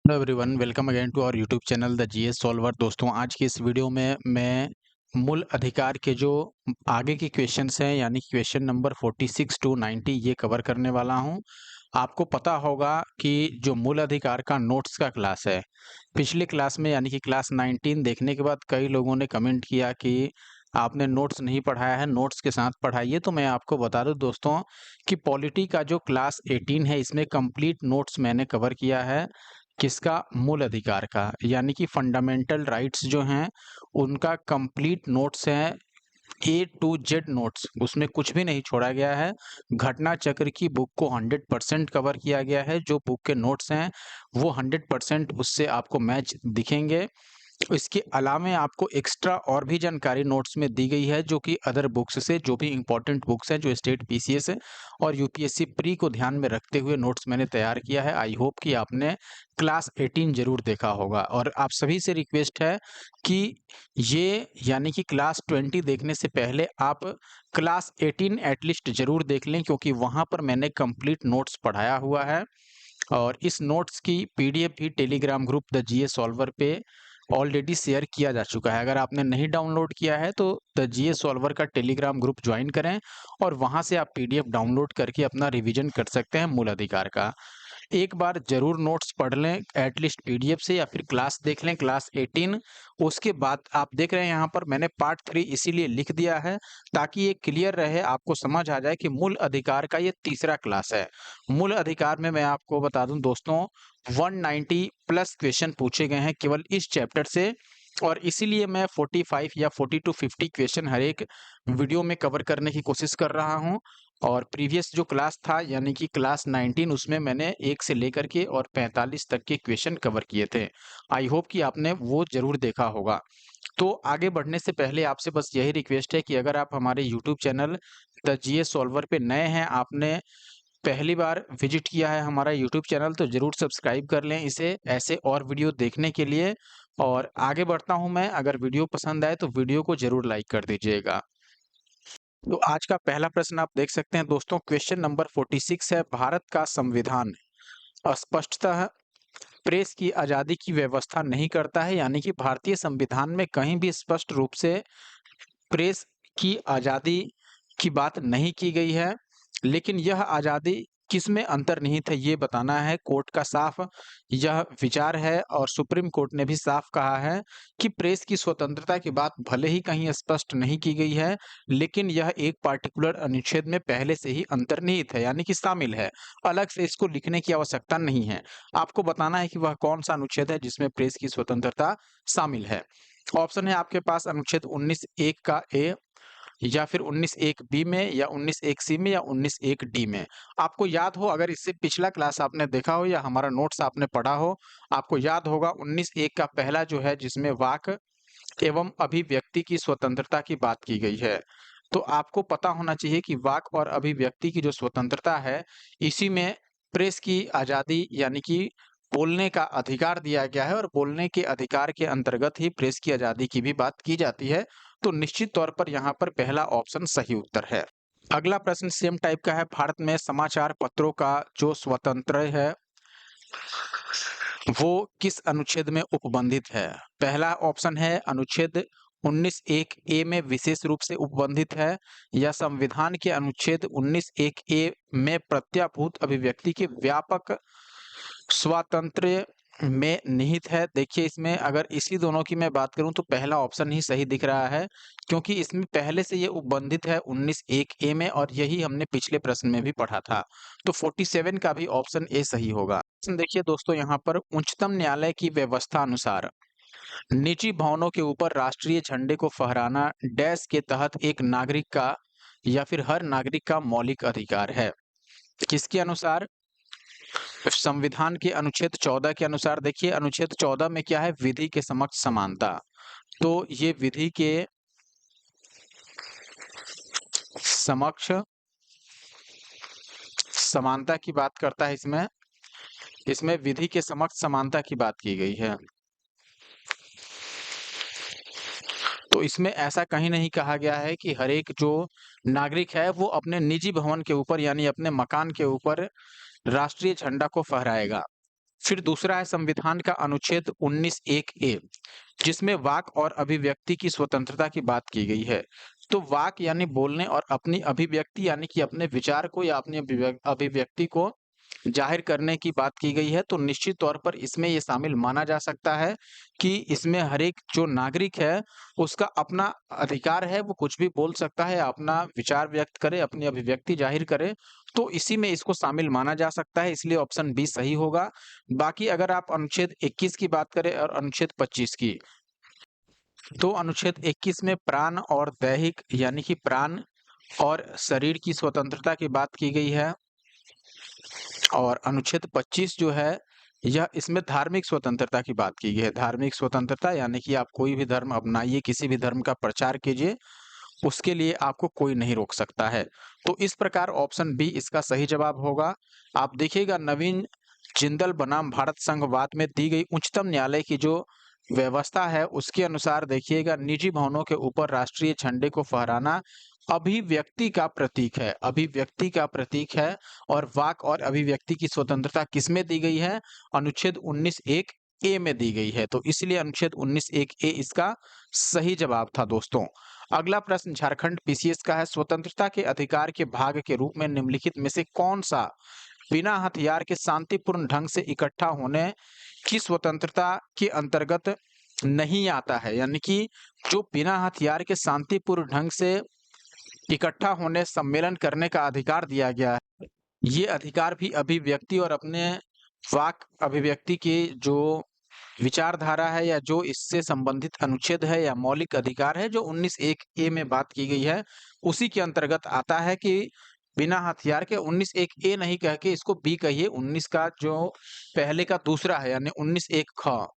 Hello everyone, welcome again to our YouTube channel the GS solver. दोस्तों, आज की इस वीडियो में मैं मूल अधिकार के जो आगे के क्वेश्चंस हैं, यानी क्वेश्चन नंबर 46 टू 90 ये कवर करने वाला हूं। आपको पता होगा कि जो मूल अधिकार का नोट्स का क्लास है, पिछले क्लास में यानी कि क्लास 19 देखने के बाद कई लोगों ने कमेंट किया कि आपने नोट्स नहीं पढ़ाया है, नोट्स के साथ पढ़ाइए। तो मैं आपको बता दूं दोस्तों कि पॉलिटी का जो क्लास 18 है, इसमें कंप्लीट नोट्स मैंने कवर किया है। किसका? मूल अधिकार का, यानी कि फंडामेंटल राइट्स जो हैं उनका कंप्लीट नोट्स है, ए टू जेड नोट्स, उसमें कुछ भी नहीं छोड़ा गया है। घटना चक्र की बुक को 100% कवर किया गया है। जो बुक के नोट्स हैं वो 100% उससे आपको मैच दिखेंगे। इसके अलावे आपको एक्स्ट्रा और भी जानकारी नोट्स में दी गई है, जो कि अदर बुक्स से, जो भी इंपॉर्टेंट बुक्स हैं, जो स्टेट पीसीएस और यूपीएससी प्री को ध्यान में रखते हुए नोट्स मैंने तैयार किया है। आई होप कि आपने क्लास 18 जरूर देखा होगा, और आप सभी से रिक्वेस्ट है कि ये यानी कि क्लास 20 देखने से पहले आप क्लास 18 एटलीस्ट जरूर देख लें, क्योंकि वहां पर मैंने कंप्लीट नोट्स पढ़ाया हुआ है। और इस नोट्स की पीडीएफ भी Telegram group the GS solver पे ऑलरेडी शेयर किया जा चुका है। अगर आपने नहीं डाउनलोड किया है तो द जीएस सॉल्वर का टेलीग्राम ग्रुप ज्वाइन करें, और वहां से आप पीडीएफ डाउनलोड करके अपना रिवीजन कर सकते हैं मूल अधिकार का। एक बार जरूर नोट्स पढ़ लें एटलीस्ट पीडीएफ से, या फिर क्लास देख लें क्लास 18। उसके बाद आप देख रहे हैं यहाँ पर मैंने पार्ट 3 इसीलिए लिख दिया है ताकि ये क्लियर रहे, आपको समझ आ जाए कि मूल अधिकार का ये तीसरा क्लास है। मूल अधिकार में मैं आपको बता दूं दोस्तों, 190 प्लस क्वेश्चन पूछे गए हैं केवल इस चैप्टर से, और इसीलिए मैं 45 या 40 टू 50 क्वेश्चन हर एक वीडियो में कवर करने की कोशिश कर रहा हूं। और प्रीवियस जो क्लास था यानी कि क्लास 19, उसमें मैंने 1 से लेकर के और 45 तक के क्वेश्चन कवर किए थे। आई होप कि आपने वो ज़रूर देखा होगा। तो आगे बढ़ने से पहले आपसे बस यही रिक्वेस्ट है कि अगर आप हमारे YouTube channel the GS solver पे नए हैं, आपने पहली बार विजिट किया है हमारा यूट्यूब चैनल, तो ज़रूर सब्सक्राइब कर लें इसे, ऐसे और वीडियो देखने के लिए। और आगे बढ़ता हूँ मैं, अगर वीडियो पसंद आए तो वीडियो को ज़रूर लाइक कर दीजिएगा। तो आज का पहला प्रश्न आप देख सकते हैं दोस्तों, क्वेश्चन नंबर 46 है, भारत का संविधान स्पष्टतः प्रेस की आजादी की व्यवस्था नहीं करता है, यानी कि भारतीय संविधान में कहीं भी स्पष्ट रूप से प्रेस की आजादी की बात नहीं की गई है। लेकिन यह आजादी किसमें अंतर्निहित है ये बताना है। कोर्ट का साफ यह विचार है, और सुप्रीम कोर्ट ने भी साफ कहा है कि प्रेस की स्वतंत्रता की बात भले ही कहीं स्पष्ट नहीं की गई है, लेकिन यह एक पार्टिकुलर अनुच्छेद में पहले से ही अंतर्निहित है, यानी कि शामिल है। अलग से इसको लिखने की आवश्यकता नहीं है। आपको बताना है कि वह कौन सा अनुच्छेद है जिसमें प्रेस की स्वतंत्रता शामिल है। ऑप्शन है आपके पास अनुच्छेद 19 एक का ए, या फिर 19 एक बी में, या 19 एक सी में, या 19 एक डी में। आपको याद हो, अगर इससे पिछला क्लास आपने देखा हो या हमारा नोट्स आपने पढ़ा हो, आपको याद होगा 19 एक का पहला जो है, जिसमें वाक एवं अभिव्यक्ति की स्वतंत्रता की बात की गई है। तो आपको पता होना चाहिए कि वाक और अभिव्यक्ति की जो स्वतंत्रता है, इसी में प्रेस की आजादी यानी कि बोलने का अधिकार दिया गया है, और बोलने के अधिकार के अंतर्गत ही प्रेस की आजादी की भी बात की जाती है। तो निश्चित तौर पर यहाँ पर पहला ऑप्शन सही उत्तर है। अगला प्रश्न सेम टाइप का है, भारत में समाचार पत्रों का जो स्वतंत्र है वो किस अनुच्छेद में उपबंधित है? पहला ऑप्शन है अनुच्छेद 19 एक ए में विशेष रूप से उपबंधित है, या संविधान के अनुच्छेद 19 एक ए में प्रत्याभूत अभिव्यक्ति के व्यापक स्वातंत्र्य में निहित है। देखिए, इसमें अगर इसी दोनों की मैं बात करूं तो पहला ऑप्शन ही सही दिख रहा है, क्योंकि इसमें पहले से ये उपबंधित है 19 एक ए में, और यही हमने पिछले प्रश्न में भी पढ़ा था। तो 47 का भी ऑप्शन ए सही होगा। प्रश्न देखिए दोस्तों, यहाँ पर उच्चतम न्यायालय की व्यवस्था अनुसार निजी भवनों के ऊपर राष्ट्रीय झंडे को फहराना डैश के तहत एक नागरिक का या फिर हर नागरिक का मौलिक अधिकार है। किसके अनुसार? संविधान के अनुच्छेद 14 के अनुसार। देखिए, अनुच्छेद 14 में क्या है? विधि के समक्ष समानता। तो ये विधि के समक्ष समानता की बात करता है। इसमें इसमें विधि के समक्ष समानता की बात की गई है। तो इसमें ऐसा कहीं नहीं कहा गया है कि हर एक जो नागरिक है वो अपने निजी भवन के ऊपर यानी अपने मकान के ऊपर राष्ट्रीय झंडा को फहराएगा। फिर दूसरा है संविधान का अनुच्छेद 19(1)(a), जिसमें वाक और अभिव्यक्ति की स्वतंत्रता की बात की गई है। तो वाक यानी बोलने और अपनी अभिव्यक्ति यानी कि अपने विचार को या अपनी अभिव्यक्ति को जाहिर करने की बात की गई है, तो निश्चित तौर पर इसमें ये शामिल माना जा सकता है कि इसमें हर एक जो नागरिक है, उसका अपना अधिकार है, वो कुछ भी बोल सकता है, अपना विचार व्यक्त करे, अपनी अभिव्यक्ति जाहिर करे, तो इसी में इसको शामिल माना जा सकता है, इसलिए ऑप्शन बी सही होगा। बाकी अगर आप अनुच्छेद 21 की बात करें और अनुच्छेद 25 की, तो अनुच्छेद 21 में प्राण और दैहिक यानी कि प्राण और शरीर की स्वतंत्रता की बात की गई है। और अनुच्छेद 25 जो है, यह इसमें धार्मिक स्वतंत्रता की बात की गई है। धार्मिक स्वतंत्रता यानी कि आप कोई भी धर्म अपनाइए, किसी भी धर्म का प्रचार कीजिए, उसके लिए आपको कोई नहीं रोक सकता है। तो इस प्रकार ऑप्शन बी इसका सही जवाब होगा। आप देखिएगा नवीन जिंदल बनाम भारत संघवाद में दी गई उच्चतम न्यायालय की जो व्यवस्था है, उसके अनुसार देखिएगा निजी भवनों के ऊपर राष्ट्रीय झंडे को फहराना अभिव्यक्ति का प्रतीक है, अभिव्यक्ति का प्रतीक है। और वाक और अभिव्यक्ति की स्वतंत्रता किसमें दी गई है? अनुच्छेद 19(1)(a) में दी गई है। तो इसलिए अनुच्छेद 19(1)(a) इसका सही जवाब था दोस्तों। अगला प्रश्न झारखंड पीसीएस का है, स्वतंत्रता के अधिकार के भाग के रूप में निम्नलिखित में से कौन सा बिना हथियार के शांतिपूर्ण ढंग से इकट्ठा होने की स्वतंत्रता के अंतर्गत नहीं आता है? यानी कि जो बिना हथियार के शांतिपूर्ण ढंग से इकट्ठा होने, सम्मेलन करने का अधिकार दिया गया है, ये अधिकार भी अभिव्यक्ति और अपने वाक अभिव्यक्ति की जो विचारधारा है या जो इससे संबंधित अनुच्छेद है या मौलिक अधिकार है जो 19(1)(a) में बात की गई है, उसी के अंतर्गत आता है कि बिना हथियार के 19(1)(a) नहीं कह के इसको बी कहिए। 19 का जो पहले का दूसरा है यानी 19(1)(ख),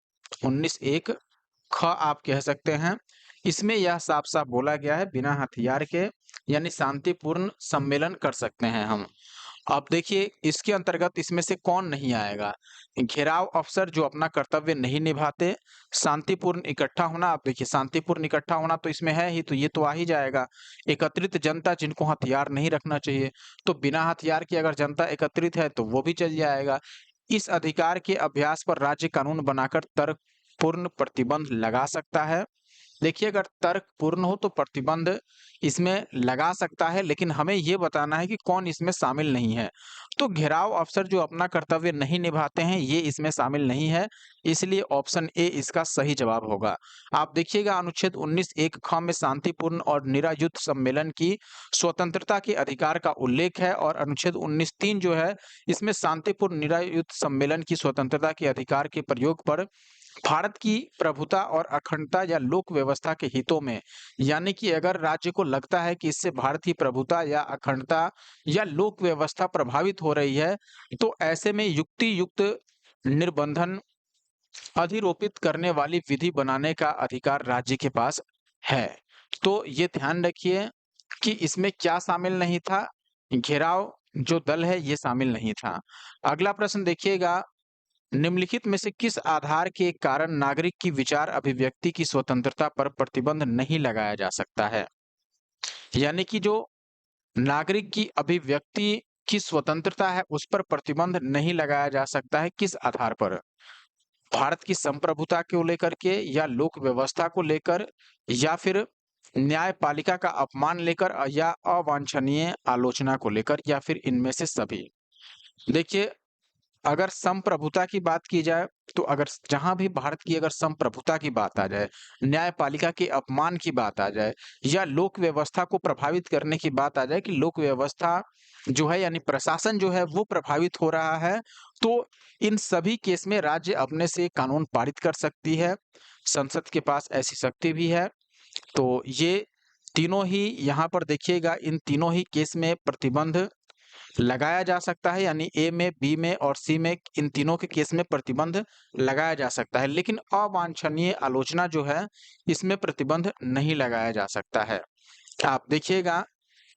19(1)(ख) आप कह सकते हैं। इसमें यह साफ-साफ बोला गया है बिना हथियार के यानी शांतिपूर्ण सम्मेलन कर सकते हैं हम। अब देखिए इसके अंतर्गत इसमें से कौन नहीं आएगा? घेराव अफसर जो अपना कर्तव्य नहीं निभाते, शांतिपूर्ण इकट्ठा होना, आप देखिए शांतिपूर्ण इकट्ठा होना तो इसमें है ही, तो ये तो आ ही जाएगा। एकत्रित जनता जिनको हथियार नहीं रखना चाहिए, तो बिना हथियार के अगर जनता एकत्रित है तो वो भी चल जाएगा। इस अधिकार के अभ्यास पर राज्य कानून बनाकर तर्कपूर्ण प्रतिबंध लगा सकता है। देखिए अगर तर्कपूर्ण हो तो प्रतिबंध इसमें लगा सकता है, लेकिन हमें ये बताना है कि कौन इसमें शामिल नहीं है। तो घेराव अफसर जो अपना कर्तव्य नहीं निभाते हैं, ये इसमें शामिल नहीं है, इसलिए ऑप्शन ए इसका सही जवाब होगा। आप देखिएगा अनुच्छेद 19(1)(ख) में शांतिपूर्ण और निरायुध सम्मेलन की स्वतंत्रता के अधिकार का उल्लेख है और अनुच्छेद 19(3) जो है, इसमें शांतिपूर्ण निरायुध सम्मेलन की स्वतंत्रता के अधिकार के प्रयोग पर भारत की प्रभुता और अखंडता या लोक व्यवस्था के हितों में, यानी कि अगर राज्य को लगता है कि इससे भारत की प्रभुता या अखंडता या लोक व्यवस्था प्रभावित हो रही है, तो ऐसे में युक्ति युक्त निर्बंधन अधिरोपित करने वाली विधि बनाने का अधिकार राज्य के पास है। तो ये ध्यान रखिए कि इसमें क्या शामिल नहीं था? घेराव जो दल है ये शामिल नहीं था। अगला प्रश्न देखिएगा, निम्नलिखित में से किस आधार के कारण नागरिक की विचार अभिव्यक्ति की स्वतंत्रता पर प्रतिबंध नहीं लगाया जा सकता है? यानी कि जो नागरिक की अभिव्यक्ति की स्वतंत्रता है उस पर प्रतिबंध नहीं लगाया जा सकता है, किस आधार पर? भारत की संप्रभुता को लेकर के या लोक व्यवस्था को लेकर या फिर न्यायपालिका का अपमान लेकर या अवांछनीय आलोचना को लेकर या फिर इनमें से सभी। देखिए अगर संप्रभुता की बात की जाए, तो अगर जहां भी भारत की अगर संप्रभुता की बात आ जाए, न्यायपालिका के अपमान की बात आ जाए या लोक व्यवस्था को प्रभावित करने की बात आ जाए कि लोक व्यवस्था जो है यानी प्रशासन जो है वो प्रभावित हो रहा है, तो इन सभी केस में राज्य अपने से कानून पारित कर सकती है। संसद के पास ऐसी शक्ति भी है। तो ये तीनों ही यहाँ पर देखिएगा, इन तीनों ही केस में प्रतिबंध लगाया जा सकता है, यानी ए में, बी में और सी में, इन तीनों के केस में प्रतिबंध लगाया जा सकता है। लेकिन अवांछनीय आलोचना जो है, इसमें प्रतिबंध नहीं लगाया जा सकता है। आप देखिएगा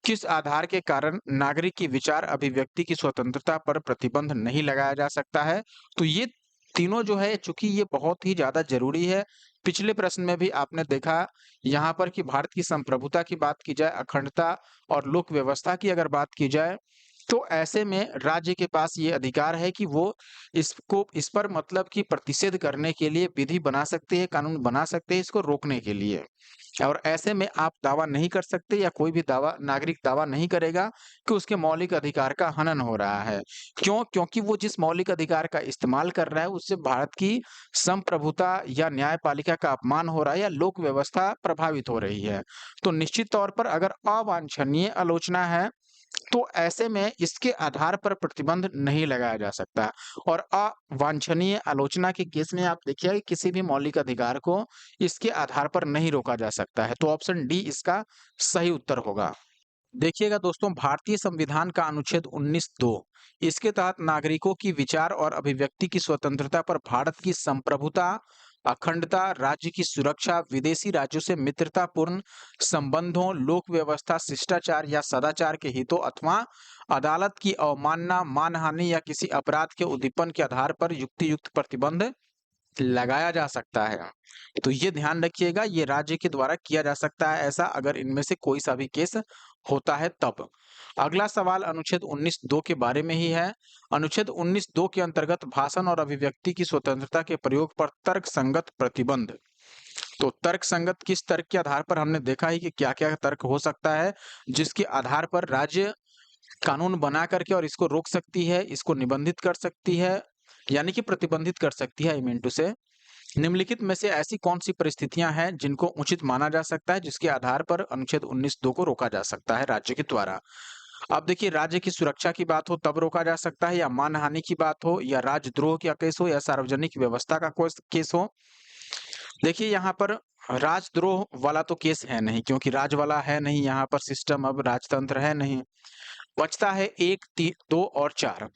किस आधार के कारण नागरिक की विचार अभिव्यक्ति की स्वतंत्रता पर प्रतिबंध नहीं लगाया जा सकता है? तो ये तीनों जो है, चूंकि ये बहुत ही ज्यादा जरूरी है। पिछले प्रश्न में भी आपने देखा यहाँ पर कि भारत की संप्रभुता की बात की जाए, अखंडता और लोक व्यवस्था की अगर बात की जाए, तो ऐसे में राज्य के पास ये अधिकार है कि वो इस पर मतलब कि प्रतिषेध करने के लिए विधि बना सकते हैं, कानून बना सकते हैं इसको रोकने के लिए। और ऐसे में आप दावा नहीं कर सकते या कोई भी नागरिक दावा नहीं करेगा कि उसके मौलिक अधिकार का हनन हो रहा है। क्यों? क्योंकि वो जिस मौलिक अधिकार का इस्तेमाल कर रहा है उससे भारत की संप्रभुता या न्यायपालिका का अपमान हो रहा है या लोक व्यवस्था प्रभावित हो रही है। तो निश्चित तौर पर अगर अवांछनीय आलोचना है तो ऐसे में इसके आधार पर प्रतिबंध नहीं लगाया जा सकता और अवांछनीय आलोचना के केस में आप देखिए कि किसी भी मौलिक अधिकार को इसके आधार पर नहीं रोका जा सकता है। तो ऑप्शन डी इसका सही उत्तर होगा। देखिएगा दोस्तों, भारतीय संविधान का अनुच्छेद 19(2) इसके तहत नागरिकों की विचार और अभिव्यक्ति की स्वतंत्रता पर भारत की संप्रभुता, अखंडता, राज्य की सुरक्षा, विदेशी राज्यों से मित्रतापूर्ण संबंधों, लोक व्यवस्था, शिष्टाचार या सदाचार के हितों अथवा अदालत की अवमानना, मानहानि या किसी अपराध के उद्दीपन के आधार पर युक्तियुक्त प्रतिबंध लगाया जा सकता है। तो ये ध्यान रखिएगा, ये राज्य के द्वारा किया जा सकता है ऐसा अगर इनमें से कोई सा भी केस होता है तब। अगला सवाल अनुच्छेद 19(2) के बारे में ही है। अनुच्छेद 19(2) के अंतर्गत भाषण और अभिव्यक्ति की स्वतंत्रता के प्रयोग पर तर्क संगत प्रतिबंध। तो तर्क संगत किस तर्क के आधार पर हमने देखा है कि क्या-क्या तर्क हो सकता है, जिसके आधार पर राज्य कानून बना करके और इसको रोक सकती है, इसको निबंधित कर सकती है, यानी कि प्रतिबंधित कर सकती है आई मीन टू से। निम्नलिखित में से ऐसी कौन-सी परिस्थितियां हैं जिनको उचित माना जा सकता है, जिसके आधार पर अनुच्छेद 19(2) को रोका जा सकता है राज्य के द्वारा? अब देखिए, राज्य की सुरक्षा की बात हो तब रोका जा सकता है या मानहानि की बात हो या राजद्रोह का केस हो या सार्वजनिक व्यवस्था का कोई केस हो। देखिए यहाँ पर राजद्रोह वाला तो केस है नहीं क्योंकि राज वाला है नहीं, यहाँ पर सिस्टम अब राजतंत्र है नहीं। बचता है 1, 2 और 4।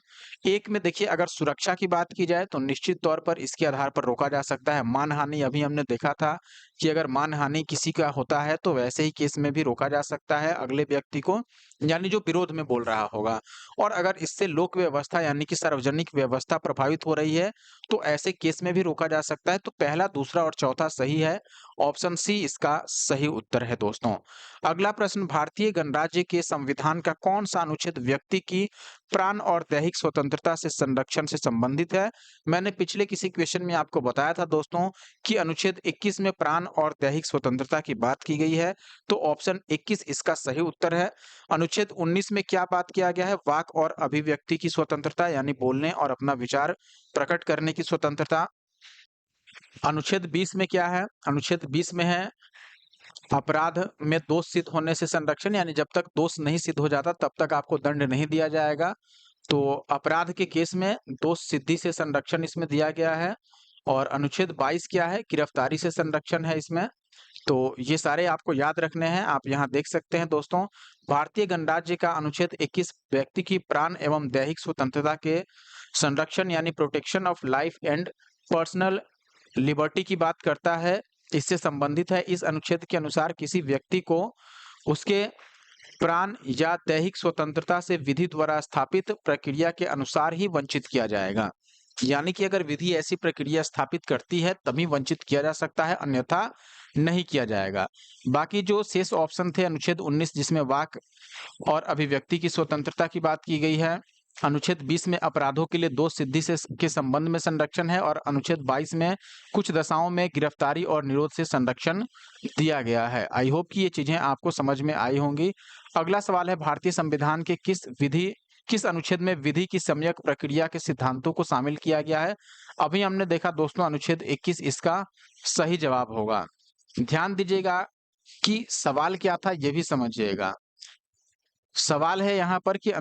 1 में देखिए अगर सुरक्षा की बात की जाए तो निश्चित तौर पर इसके आधार पर रोका जा सकता है। मानहानि अभी हमने देखा था कि अगर मानहानि किसी का होता है तो वैसे ही केस में भी रोका जा सकता है अगले व्यक्ति को, यानी जो विरोध में बोल रहा होगा। और अगर इससे लोक व्यवस्था यानी कि सार्वजनिक व्यवस्था प्रभावित हो रही है तो ऐसे केस में भी रोका जा सकता है। तो पहला, दूसरा और चौथा सही है। ऑप्शन सी इसका सही उत्तर है दोस्तों। अगला प्रश्न, भारतीय गणराज्य के संविधान का कौन सा अनुच्छेद व्यक्ति की प्राण और दैहिक स्वतंत्रता से संरक्षण से संबंधित है? मैंने पिछले किसी क्वेश्चन में आपको बताया था दोस्तों कि अनुच्छेद 21 में प्राण और दैहिक स्वतंत्रता की बात की गई है, तो ऑप्शन 21 इसका सही उत्तर है। अनुच्छेद 19 में क्या बात किया गया है? वाक और अभिव्यक्ति की स्वतंत्रता यानी बोलने और अपना विचार प्रकट करने की स्वतंत्रता। अनुच्छेद 20 में क्या है? अनुच्छेद 20 में है अपराध में दोष सिद्ध होने से संरक्षण, यानी जब तक दोष नहीं सिद्ध हो जाता तब तक आपको दंड नहीं दिया जाएगा। तो अपराध के केस में दोष सिद्धि से संरक्षण इसमें दिया गया है। और अनुच्छेद 22 क्या है? गिरफ्तारी से संरक्षण है इसमें। तो ये सारे आपको याद रखने हैं, आप यहाँ देख सकते हैं दोस्तों। भारतीय गणराज्य का अनुच्छेद 21 व्यक्ति की प्राण एवं दैहिक स्वतंत्रता के संरक्षण यानी protection of life and personal liberty की बात करता है, इससे संबंधित है। इस अनुच्छेद के अनुसार किसी व्यक्ति को उसके प्राण या दैहिक स्वतंत्रता से विधि द्वारा स्थापित प्रक्रिया के अनुसार ही वंचित किया जाएगा। यानी कि अगर विधि ऐसी प्रक्रिया स्थापित करती है तभी वंचित किया जा सकता है, अन्यथा नहीं किया जाएगा। बाकी जो शेष ऑप्शन थे अनुच्छेद 19 जिसमें वाक और अभिव्यक्ति की स्वतंत्रता की बात की गई है, अनुच्छेद 20 में अपराधों के लिए दोष सिद्धि से के संबंध में संरक्षण है और अनुच्छेद 22 में कुछ दशाओं में गिरफ्तारी और निरोध से संरक्षण दिया गया है। आई होप कि ये चीजें आपको समझ में आई होंगी। अगला सवाल है, भारतीय संविधान के किस अनुच्छेद में विधि की सम्यक प्रक्रिया के सिद्धांतों को शामिल किया गया है? अभी हमने देखा दोस्तों अनुच्छेद 21 इसका सही जवाब होगा। ध्यान दीजिएगा कि सवाल क्या था ये भी समझिएगा। सवाल है यहाँ पर कि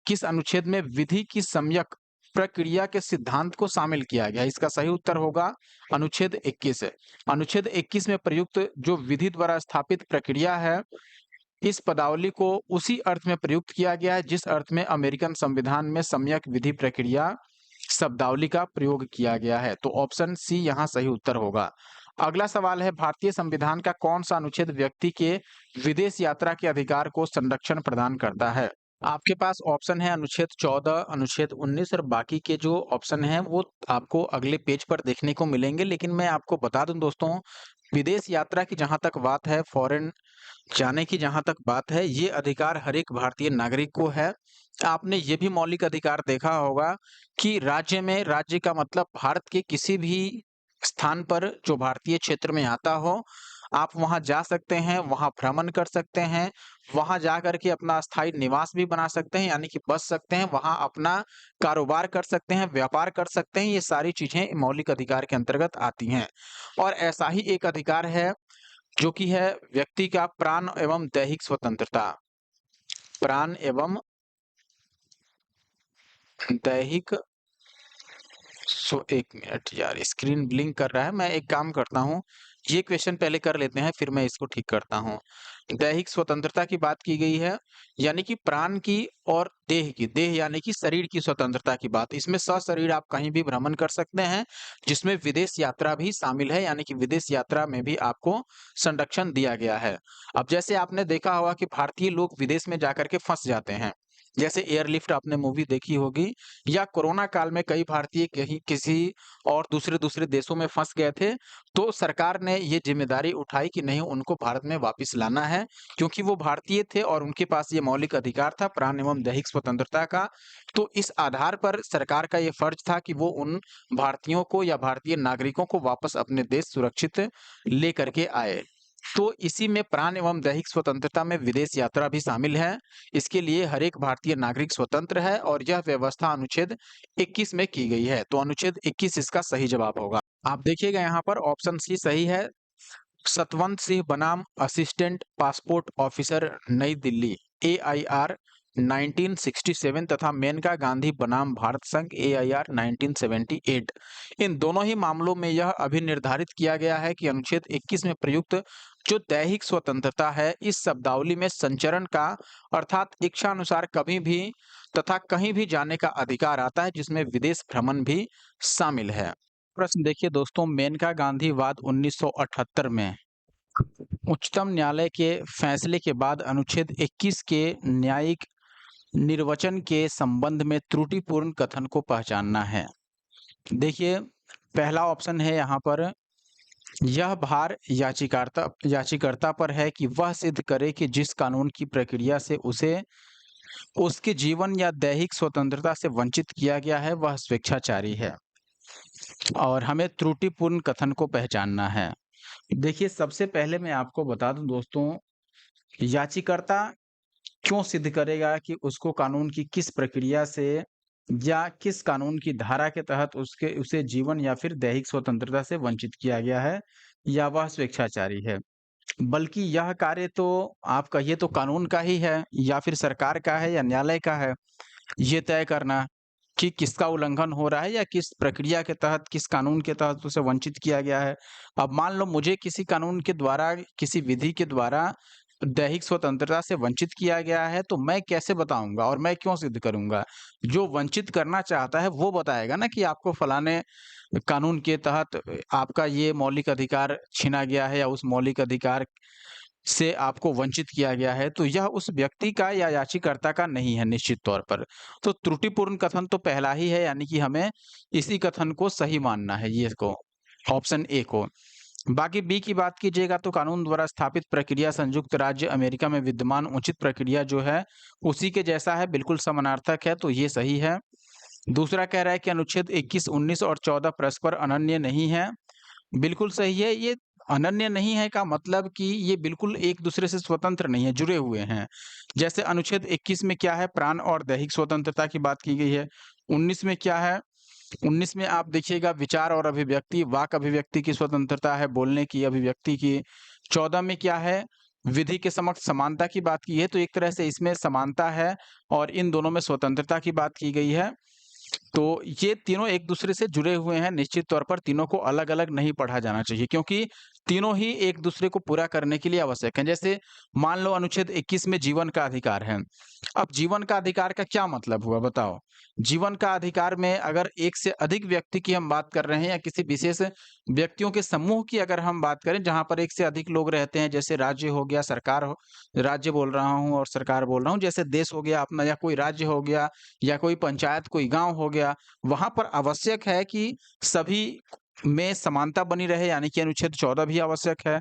किस अनुच्छेद में विधि की सम्यक प्रक्रिया के सिद्धांत को शामिल किया गया है? इसका सही उत्तर होगा अनुच्छेद 21 है। अनुच्छेद 21 में प्रयुक्त जो विधि द्वारा स्थापित प्रक्रिया है, इस पदावली को उसी अर्थ में प्रयुक्त किया गया है जिस अर्थ में अमेरिकन संविधान में सम्यक विधि प्रक्रिया शब्दावली का प्रयोग किया गया है। तो ऑप्शन सी यहाँ सही उत्तर होगा। अगला सवाल है, भारतीय संविधान का कौन सा अनुच्छेद व्यक्ति के विदेश यात्रा के अधिकार को संरक्षण प्रदान करता है? आपके पास ऑप्शन है अनुच्छेद 14, अनुच्छेद 19 और बाकी के जो ऑप्शन हैं वो आपको अगले पेज पर देखने को मिलेंगे। लेकिन मैं आपको बता दूं दोस्तों, विदेश यात्रा की जहां तक बात है, फॉरेन जाने की जहाँ तक बात है, ये अधिकार हर एक भारतीय नागरिक को है। आपने ये भी मौलिक अधिकार देखा होगा कि राज्य का मतलब भारत के किसी भी स्थान पर जो भारतीय क्षेत्र में आता हो, आप वहाँ जा सकते हैं, वहाँ भ्रमण कर सकते हैं, वहाँ जाकर के अपना स्थायी निवास भी बना सकते हैं, यानी कि बस सकते हैं, वहाँ अपना कारोबार कर सकते हैं, व्यापार कर सकते हैं, ये सारी चीज़ें मौलिक अधिकार के अंतर्गत आती हैं। और ऐसा ही एक अधिकार है जो कि है व्यक्ति का प्राण एवं दैहिक स्वतंत्रता। प्राण एवं दैहिक एक मिनट यार, स्क्रीन ब्लिंक कर रहा है। मैं एक काम करता हूँ, ये क्वेश्चन पहले कर लेते हैं, फिर मैं इसको ठीक करता हूँ। दैहिक स्वतंत्रता की बात की गई है, यानी कि प्राण की और देह यानी कि शरीर की स्वतंत्रता की बात। इसमें सशरीर आप कहीं भी भ्रमण कर सकते हैं, जिसमें विदेश यात्रा भी शामिल है, यानी कि विदेश यात्रा में भी आपको संरक्षण दिया गया है। अब जैसे आपने देखा होगा कि भारतीय लोग विदेश में जाकर के फँस जाते हैं, जैसे एयरलिफ्ट आपने मूवी देखी होगी, या कोरोना काल में कई भारतीय कहीं किसी और दूसरे देशों में फँस गए थे, तो सरकार ने ये ज़िम्मेदारी उठाई कि नहीं, उनको भारत में वापस लाना है, क्योंकि वो भारतीय थे और उनके पास ये मौलिक अधिकार था प्राण एवं दैहिक स्वतंत्रता का। तो इस आधार पर सरकार का ये फर्ज था कि वो उन भारतीयों को या भारतीय नागरिकों को वापस अपने देश सुरक्षित लेकर के आए। तो इसी में प्राण एवं दैहिक स्वतंत्रता में विदेश यात्रा भी शामिल है। इसके लिए हर एक भारतीय नागरिक स्वतंत्र है और यह व्यवस्था अनुच्छेद 21 में की गई है। तो अनुच्छेद 21 इसका सही जवाब होगा। आप देखिएगा यहाँ पर ऑप्शन सी सही है। सतवंत सिंह बनाम असिस्टेंट पासपोर्ट ऑफिसर, नई दिल्ली, AIR 1967 तथा मेनका गांधी बनाम भारत संघ, AIR 1978। इन दोनों ही मामलों में यह अभिनिर्धारित किया गया है कि अनुच्छेद 21 में प्रयुक्त जो दैहिक स्वतंत्रता है, इस शब्दावली में संचरण का अर्थात इच्छानुसार कभी भी तथा कहीं भी जाने का अधिकार आता है, जिसमें विदेश भ्रमण भी शामिल है। प्रश्न देखिए दोस्तों, मेनका गांधी वाद 1978 में उच्चतम न्यायालय के फैसले के बाद अनुच्छेद 21 के न्यायिक निर्वचन के संबंध में त्रुटिपूर्ण कथन को पहचानना है। देखिए, पहला ऑप्शन है यहाँ पर, यह भार याचिकाकर्ता पर है कि वह सिद्ध करे कि जिस कानून की प्रक्रिया से उसे उसके जीवन या दैहिक स्वतंत्रता से वंचित किया गया है, वह स्वेच्छाचारी है और हमें त्रुटिपूर्ण कथन को पहचानना है। देखिए, सबसे पहले मैं आपको बता दूं दोस्तों, याचिकाकर्ता क्यों सिद्ध करेगा कि उसको कानून की किस प्रक्रिया से या किस कानून की धारा के तहत उसे जीवन या फिर दैहिक स्वतंत्रता से वंचित किया गया है या वह स्वेच्छाचारी है। बल्कि यह कार्य तो आप कहिए तो कानून का ही है या फिर सरकार का है या न्यायालय का है, ये तय करना कि किसका उल्लंघन हो रहा है या किस प्रक्रिया के तहत, किस कानून के तहत उसे वंचित किया गया है। अब मान लो मुझे किसी कानून के द्वारा, किसी विधि के द्वारा दैहिक स्वतंत्रता से वंचित किया गया है, तो मैं कैसे बताऊँगा और मैं क्यों सिद्ध करूँगा? जो वंचित करना चाहता है वो बताएगा ना कि आपको फलाने कानून के तहत आपका ये मौलिक अधिकार छीना गया है या उस मौलिक अधिकार से आपको वंचित किया गया है, तो यह उस व्यक्ति का या याचिकाकर्ता का नहीं है निश्चित तौर पर। तो त्रुटिपूर्ण कथन तो पहला ही है, यानी कि हमें इसी कथन को सही मानना है, ये को, ऑप्शन ए को। बाकी बी की बात कीजिएगा तो कानून द्वारा स्थापित प्रक्रिया संयुक्त राज्य अमेरिका में विद्यमान उचित प्रक्रिया जो है उसी के जैसा है, बिल्कुल समानार्थक है, तो ये सही है। दूसरा कह रहा है कि अनुच्छेद 21, 19 और 14 परस्पर अनन्य नहीं है, बिल्कुल सही है। ये अनन्य नहीं है का मतलब कि ये बिल्कुल एक दूसरे से स्वतंत्र नहीं है, जुड़े हुए हैं। जैसे अनुच्छेद 21 में क्या है, प्राण और दैहिक स्वतंत्रता की बात की गई है। 19 में क्या है, 19 में आप देखिएगा विचार और अभिव्यक्ति, वाक अभिव्यक्ति की स्वतंत्रता है, बोलने की, अभिव्यक्ति की। 14 में क्या है, विधि के समक्ष समानता की बात की है, तो एक तरह से इसमें समानता है और इन दोनों में स्वतंत्रता की बात की गई है। तो ये तीनों एक दूसरे से जुड़े हुए हैं, निश्चित तौर पर तीनों को अलग-अलग नहीं पढ़ा जाना चाहिए, क्योंकि तीनों ही एक दूसरे को पूरा करने के लिए आवश्यक हैं। जैसे मान लो अनुच्छेद 21 में जीवन का अधिकार है। अब जीवन का अधिकार का क्या मतलब हुआ बताओ? जीवन का अधिकार में अगर एक से अधिक व्यक्ति की हम बात कर रहे हैं या किसी विशेष व्यक्तियों के समूह की अगर हम बात करें जहाँ पर एक से अधिक लोग रहते हैं, जैसे राज्य हो गया, सरकार हो, राज्य बोल रहा हूँ और सरकार बोल रहा हूँ, जैसे देश हो गया अपना या कोई राज्य हो गया या कोई पंचायत, कोई गाँव हो गया, वहाँ पर आवश्यक है कि सभी में समानता बनी रहे यानी कि अनुच्छेद 14 भी आवश्यक है।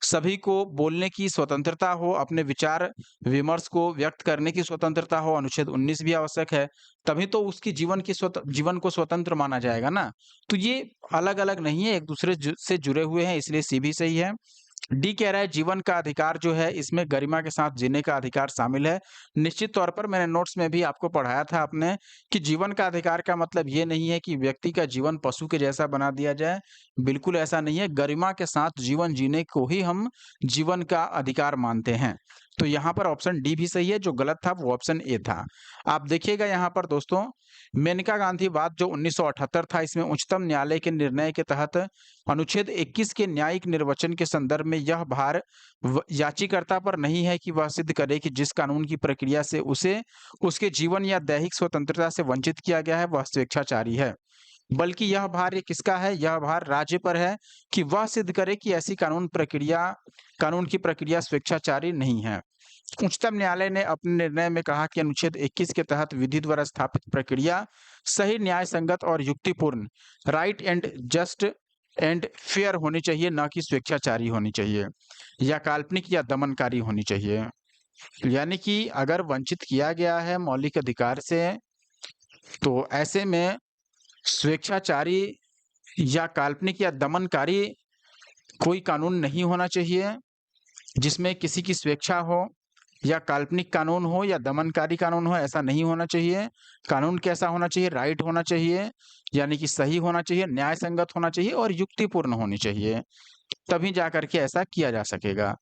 सभी को बोलने की स्वतंत्रता हो, अपने विचार विमर्श को व्यक्त करने की स्वतंत्रता हो, अनुच्छेद 19 भी आवश्यक है। तभी तो उसकी जीवन को स्वतंत्र माना जाएगा ना। तो ये अलग-अलग नहीं है, एक-दूसरे से जुड़े हुए हैं, इसलिए सी भी सही है। डी कह रहा है जीवन का अधिकार जो है इसमें गरिमा के साथ जीने का अधिकार शामिल है। निश्चित तौर पर मैंने नोट्स में भी आपको पढ़ाया था आपने कि जीवन का अधिकार का मतलब ये नहीं है कि व्यक्ति का जीवन पशु के जैसा बना दिया जाए। बिल्कुल ऐसा नहीं है, गरिमा के साथ जीवन जीने को ही हम जीवन का अधिकार मानते हैं। तो यहाँ पर ऑप्शन डी भी सही है, जो गलत था वो ऑप्शन ए था। आप देखिएगा यहाँ पर दोस्तों, मेनका गांधी वाद जो 1978 था, इसमें उच्चतम न्यायालय के निर्णय के तहत अनुच्छेद 21 के न्यायिक निर्वचन के संदर्भ में यह भार याचिकाकर्ता पर नहीं है कि वह सिद्ध करे कि जिस कानून की प्रक्रिया से उसे उसके जीवन या दैहिक स्वतंत्रता से वंचित किया गया है वह स्वेच्छाचारी है, बल्कि यह भार ये किसका है, यह भार राज्य पर है कि वह सिद्ध करे कि ऐसी कानून की प्रक्रिया स्वेच्छाचारी नहीं है। उच्चतम न्यायालय ने अपने निर्णय में कहा कि अनुच्छेद 21 के तहत विधि द्वारा स्थापित प्रक्रिया सही, न्याय संगत और युक्तिपूर्ण, right and just and fair होनी चाहिए, न कि स्वेच्छाचारी होनी चाहिए या काल्पनिक या दमनकारी होनी चाहिए। यानी कि अगर वंचित किया गया है मौलिक अधिकार से, तो ऐसे में स्वेच्छाचारी या काल्पनिक या दमनकारी कोई कानून नहीं होना चाहिए, जिसमें किसी की स्वेच्छा हो या काल्पनिक कानून हो या दमनकारी कानून हो, ऐसा नहीं होना चाहिए। कानून कैसा होना चाहिए? राइट होना चाहिए, यानी कि सही होना चाहिए, न्याय संगत होना चाहिए और युक्तिपूर्ण होनी चाहिए। तभी जाकर के ऐसा किया जा सकेगा।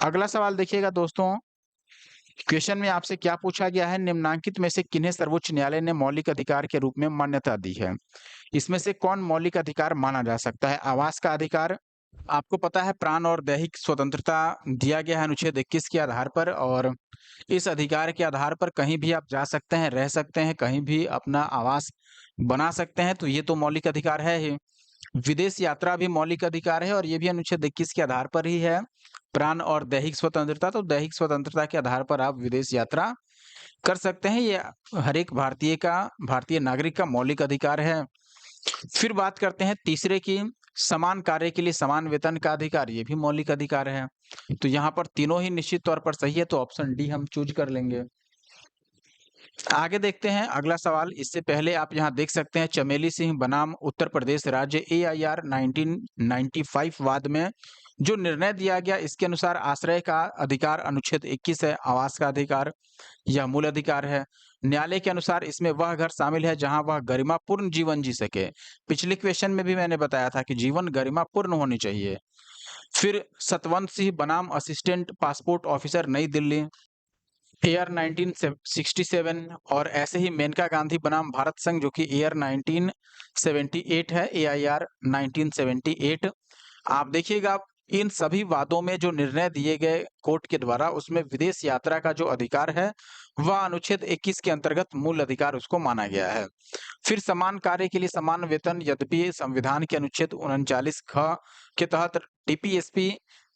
अगला सवाल देखिएगा दोस्तों, क्वेश्चन में आपसे क्या पूछा गया है? निम्नांकित में से किन्हें सर्वोच्च न्यायालय ने मौलिक अधिकार के रूप में मान्यता दी है? इसमें से कौन मौलिक अधिकार माना जा सकता है? आवास का अधिकार, आपको पता है प्राण और दैहिक स्वतंत्रता दिया गया है अनुच्छेद 21 के आधार पर, और इस अधिकार के आधार पर कहीं भी आप जा सकते हैं, रह सकते हैं, कहीं भी अपना आवास बना सकते हैं, तो ये तो मौलिक अधिकार है ही। विदेश यात्रा भी मौलिक अधिकार है और ये भी अनुच्छेद 21 के आधार पर ही है। प्राण और दैहिक स्वतंत्रता, तो दैहिक स्वतंत्रता के आधार पर आप विदेश यात्रा कर सकते हैं, ये हर एक भारतीय नागरिक का मौलिक अधिकार है। फिर बात करते हैं तीसरे की, समान कार्य के लिए समान वेतन का अधिकार, ये भी मौलिक अधिकार है। तो यहाँ पर तीनों ही निश्चित तौर पर सही है, तो ऑप्शन डी हम चूज कर लेंगे। आगे देखते हैं अगला सवाल। इससे पहले आप यहाँ देख सकते हैं चमेली सिंह बनाम उत्तर प्रदेश राज्य AIR 1995 वाद में जो निर्णय दिया गया, इसके अनुसार आश्रय का अधिकार अनुच्छेद 21 है, आवास का अधिकार यह मूल अधिकार है। न्यायालय के अनुसार इसमें वह घर शामिल है जहां वह गरिमापूर्ण जीवन जी सके। पिछले क्वेश्चन में भी मैंने बताया था कि जीवन गरिमापूर्ण होनी चाहिए। फिर सतवंत सिंह बनाम असिस्टेंट पासपोर्ट ऑफिसर नई दिल्ली AR 1967, और ऐसे ही मेनका गांधी बनाम भारत संघ जो कि AR 1978 है, AIR 1978। आप देखिएगा इन सभी वादों में जो निर्णय दिए गए कोर्ट के द्वारा, उसमें विदेश यात्रा का जो अधिकार है वह अनुच्छेद 21 के अंतर्गत मूल अधिकार उसको माना गया है। फिर समान कार्य के लिए समान वेतन, यद्यपि संविधान के अनुच्छेद 39 ख के तहत DPSP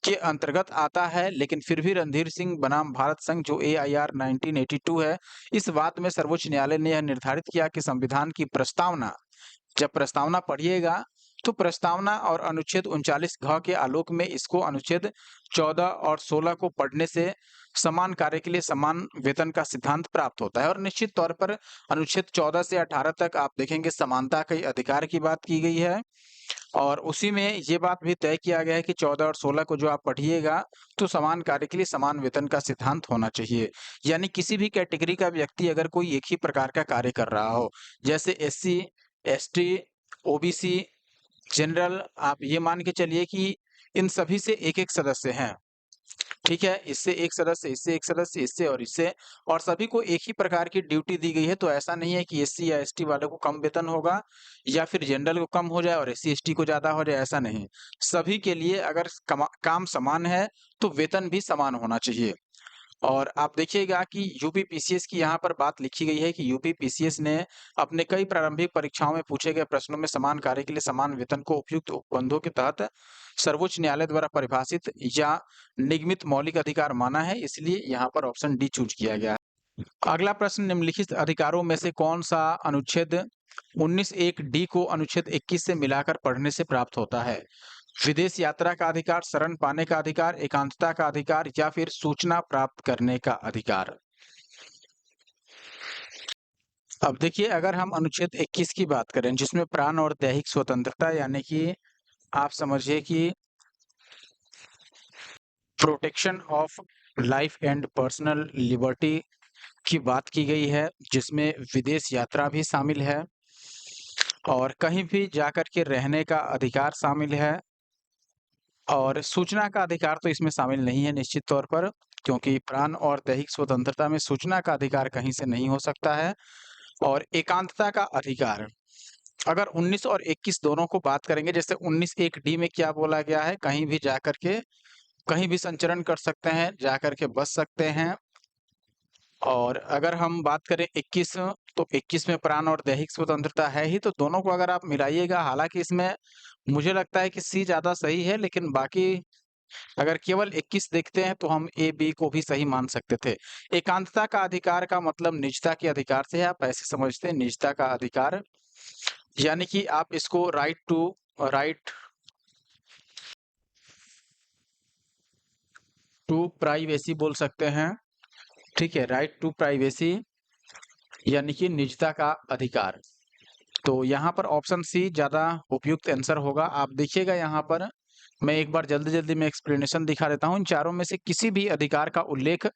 के अंतर्गत आता है, लेकिन फिर भी रणधीर सिंह बनाम भारत संघ जो AIR 1982 है, इस बात में सर्वोच्च न्यायालय ने यह निर्धारित किया कि संविधान की प्रस्तावना, जब प्रस्तावना पढ़िएगा तो प्रस्तावना और अनुच्छेद 39 घ के आलोक में इसको अनुच्छेद 14 और 16 को पढ़ने से समान कार्य के लिए समान वेतन का सिद्धांत प्राप्त होता है। और निश्चित तौर पर अनुच्छेद 14 से 18 तक आप देखेंगे समानता के अधिकार की बात की गई है, और उसी में ये बात भी तय किया गया है कि 14 और 16 को जो आप पढ़िएगा तो समान कार्य के लिए समान वेतन का सिद्धांत होना चाहिए। यानी किसी भी कैटेगरी का व्यक्ति अगर कोई एक ही प्रकार का कार्य कर रहा हो, जैसे SC, ST, OBC, जनरल, आप ये मान के चलिए कि इन सभी से एक-एक सदस्य हैं, ठीक है? इससे एक सदस्य, इससे एक सदस्य, इससे और इससे, और सभी को एक ही प्रकार की ड्यूटी दी गई है, तो ऐसा नहीं है कि SC या ST वालों को कम वेतन होगा या फिर जनरल को कम हो जाए और SC ST को ज़्यादा हो जाए, ऐसा नहीं। सभी के लिए अगर काम समान है, तो वेतन भी समान होना चाहिए। और आप देखिएगा कि यूपी पीसीएस की यहाँ पर बात लिखी गई है कि यूपी पीसीएस ने अपने कई प्रारंभिक परीक्षाओं में पूछे गए प्रश्नों में समान कार्य के लिए समान वेतन को उपयुक्त उपबंधों के तहत सर्वोच्च न्यायालय द्वारा परिभाषित या निगमित मौलिक अधिकार माना है, इसलिए यहाँ पर ऑप्शन डी चूज किया गया है। अगला प्रश्न, निम्नलिखित अधिकारों में से कौन सा अनुच्छेद 19 एक डी को अनुच्छेद 21 से मिलाकर पढ़ने से प्राप्त होता है? विदेश यात्रा का अधिकार, शरण पाने का अधिकार, एकांतता का अधिकार या फिर सूचना प्राप्त करने का अधिकार? अब देखिए, अगर हम अनुच्छेद 21 की बात करें जिसमें प्राण और दैहिक स्वतंत्रता यानी कि आप समझिए कि protection of life and personal liberty की बात की गई है, जिसमें विदेश यात्रा भी शामिल है और कहीं भी जाकर के रहने का अधिकार शामिल है और सूचना का अधिकार तो इसमें शामिल नहीं है निश्चित तौर पर, क्योंकि प्राण और दैहिक स्वतंत्रता में सूचना का अधिकार कहीं से नहीं हो सकता है। और एकांतता का अधिकार, अगर 19 और 21 दोनों को बात करेंगे, जैसे 19 एक डी में क्या बोला गया है, कहीं भी जाकर के कहीं भी संचरण कर सकते हैं, जाकर के बस सकते हैं। और अगर हम बात करें 21, तो 21 में प्राण और दैहिक स्वतंत्रता है ही, तो दोनों को अगर आप मिलाइएगा, हालाँकि इसमें मुझे लगता है कि सी ज़्यादा सही है, लेकिन बाकी अगर केवल 21 देखते हैं तो हम ए, बी को भी सही मान सकते थे। एकांतता का अधिकार का मतलब निजता के अधिकार से है, आप ऐसे समझते हैं निजता का अधिकार, यानी कि आप इसको राइट टू प्राइवेसी बोल सकते हैं, ठीक है? राइट टू प्राइवेसी यानी कि निजता का अधिकार। तो यहाँ पर ऑप्शन सी ज़्यादा उपयुक्त आंसर होगा। आप देखिएगा यहाँ पर, मैं एक बार जल्दी-जल्दी में एक्सप्लेनेशन दिखा देता हूँ। इन चारों में से किसी भी अधिकार का उल्लेख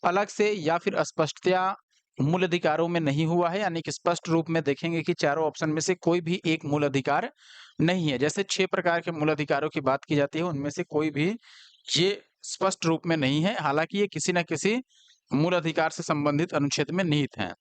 अलग से या फिर स्पष्टतया मूल अधिकारों में नहीं हुआ है, यानी कि स्पष्ट रूप में देखेंगे कि चारों ऑप्शन में से कोई भी एक मूल अधिकार नहीं है। जैसे 6 प्रकार के मूल अधिकारों की बात की जाती है, उनमें से कोई भी ये स्पष्ट रूप में नहीं है, हालाँकि ये किसी न किसी मूल अधिकार से संबंधित अनुच्छेद में निहित हैं।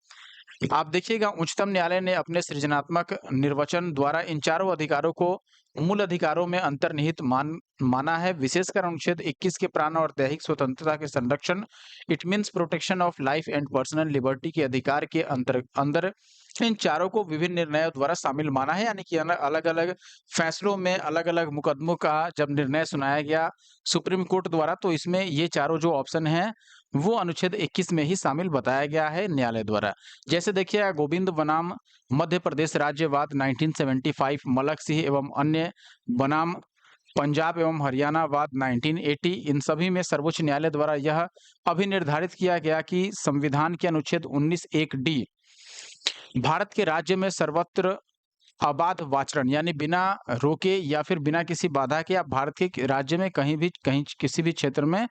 आप देखिएगा, उच्चतम न्यायालय ने अपने सृजनात्मक निर्वचन द्वारा इन चारों अधिकारों को मूल अधिकारों में अंतर्निहित माना है, विशेषकर अनुच्छेद 21 के प्राण और दैहिक स्वतंत्रता के संरक्षण, it means protection of life and personal liberty के अधिकार के अंदर इन चारों को विभिन्न निर्णयों द्वारा शामिल माना है, यानी कि अलग-अलग फैसलों में अलग-अलग मुकदमों का जब निर्णय सुनाया गया सुप्रीम कोर्ट द्वारा, तो इसमें ये चारों जो ऑप्शन हैं वो अनुच्छेद 21 में ही शामिल बताया गया है न्यायालय द्वारा। जैसे देखिए, गोविंद बनाम मध्य प्रदेश राज्यवाद 1975, मलक सिंह एवं अन्य बनाम पंजाब एवं हरियाणा वाद 1980, इन सभी में सर्वोच्च न्यायालय द्वारा यह अभिनिर्धारित किया गया कि संविधान के अनुच्छेद 19 एक डी भारत के राज्य में सर्वत्र अबाध वाचरण यानी बिना रोके या फिर बिना किसी बाधा के आप भारत के राज्य में कहीं किसी भी क्षेत्र में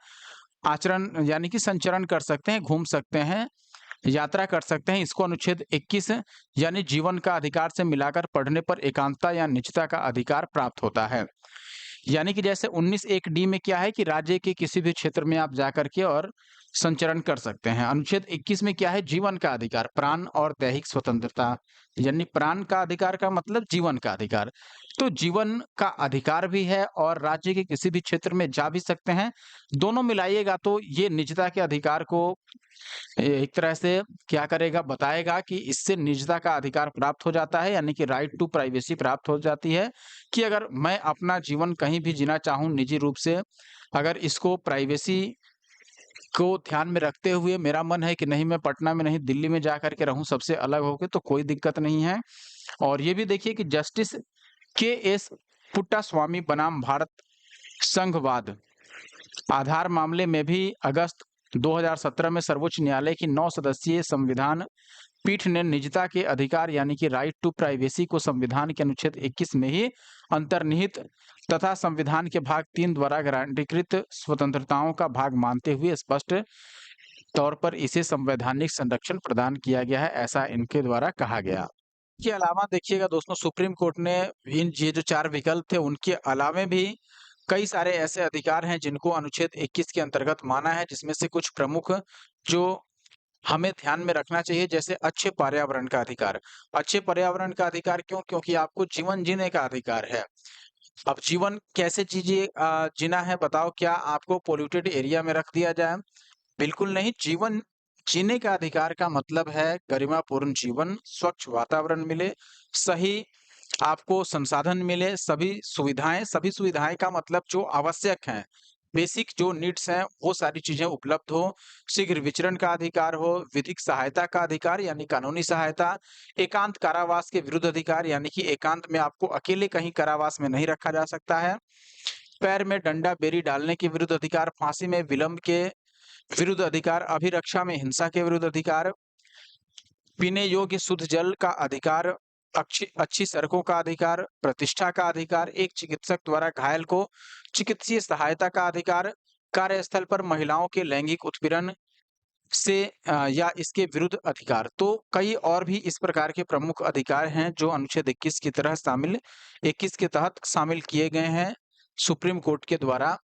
आचरण यानी कि संचरण कर सकते हैं, घूम सकते हैं, यात्रा कर सकते हैं। इसको अनुच्छेद 21 यानी जीवन का अधिकार से मिलाकर पढ़ने पर एकांतता या निजता का अधिकार प्राप्त होता है। यानी कि जैसे 19 एक डी में क्या है कि राज्य के किसी भी क्षेत्र में आप जाकर के और संचरण कर सकते हैं। अनुच्छेद 21 में क्या है? जीवन का अधिकार, प्राण और दैहिक स्वतंत्रता, यानी प्राण का अधिकार का मतलब जीवन का अधिकार। तो जीवन का अधिकार भी है और राज्य के किसी भी क्षेत्र में जा भी सकते हैं। दोनों मिलाइएगा तो ये निजता के अधिकार को एक तरह से क्या करेगा, बताएगा कि इससे निजता का अधिकार प्राप्त हो जाता है, यानी कि राइट टू प्राइवेसी प्राप्त हो जाती है कि अगर मैं अपना जीवन कहीं भी जीना चाहूँ निजी रूप से, अगर इसको प्राइवेसी को ध्यान में रखते हुए मेरा मन है कि नहीं मैं पटना में नहीं दिल्ली में जा कर के रहूँ सबसे अलग होके, तो कोई दिक्कत नहीं है। और ये भी देखिए कि जस्टिस के.एस. पुट्टास्वामी बनाम भारत संघवाद आधार मामले में भी अगस्त 2017 में सर्वोच्च न्यायालय की 9 सदस्यीय संविधान पीठ ने निजता के अधिकार यानी कि राइट टू प्राइवेसी को संविधान के अनुच्छेद 21 में ही अंतर्निहित तथा संविधान के भाग 3 द्वारा गारंटीकृत स्वतंत्रताओं का भाग मानते हुए स्पष्ट तौर पर इसे संवैधानिक संरक्षण प्रदान किया गया है, ऐसा इनके द्वारा कहा गया। इसके अलावा देखिएगा दोस्तों, सुप्रीम कोर्ट ने इन ये जो 4 विकल्प थे उनके अलावे भी कई सारे ऐसे अधिकार हैं जिनको अनुच्छेद 21 के अंतर्गत माना है, जिसमें से कुछ प्रमुख जो हमें ध्यान में रखना चाहिए, जैसे अच्छे पर्यावरण का अधिकार। अच्छे पर्यावरण का अधिकार क्यों? क्योंकि आपको जीवन जीने का अधिकार है। अब जीवन कैसे जीना है बताओ, क्या आपको पॉल्यूटेड एरिया में रख दिया जाए? बिल्कुल नहीं। जीवन जीने का अधिकार का मतलब है गरिमापूर्ण जीवन, स्वच्छ वातावरण मिले, सही आपको संसाधन मिले, सभी सुविधाएँ का मतलब जो आवश्यक हैं, बेसिक जो नीड्स हैं वो सारी चीजें उपलब्ध हो, शीघ्र विचरण का अधिकार हो, विधिक सहायता का अधिकार यानी कानूनी सहायता, एकांत कारावास के विरुद्ध अधिकार यानी कि एकांत में आपको अकेले कहीं कारावास में नहीं रखा जा सकता है, पैर में डंडा बेरी डालने के विरुद्ध अधिकार, फांसी में विलंब के विरुद्ध अधिकार, अभिरक्षा में हिंसा के विरुद्ध अधिकार, पीने योग्य शुद्ध जल का अधिकार, अच्छी अच्छी सड़कों का अधिकार, प्रतिष्ठा का अधिकार, एक चिकित्सक द्वारा घायल को चिकित्सीय सहायता का अधिकार, कार्यस्थल पर महिलाओं के लैंगिक उत्पीड़न से या इसके विरुद्ध अधिकार। तो कई और भी इस प्रकार के प्रमुख अधिकार हैं जो अनुच्छेद 21 की तरह शामिल 21 के तहत शामिल किए गए हैं सुप्रीम कोर्ट के द्वारा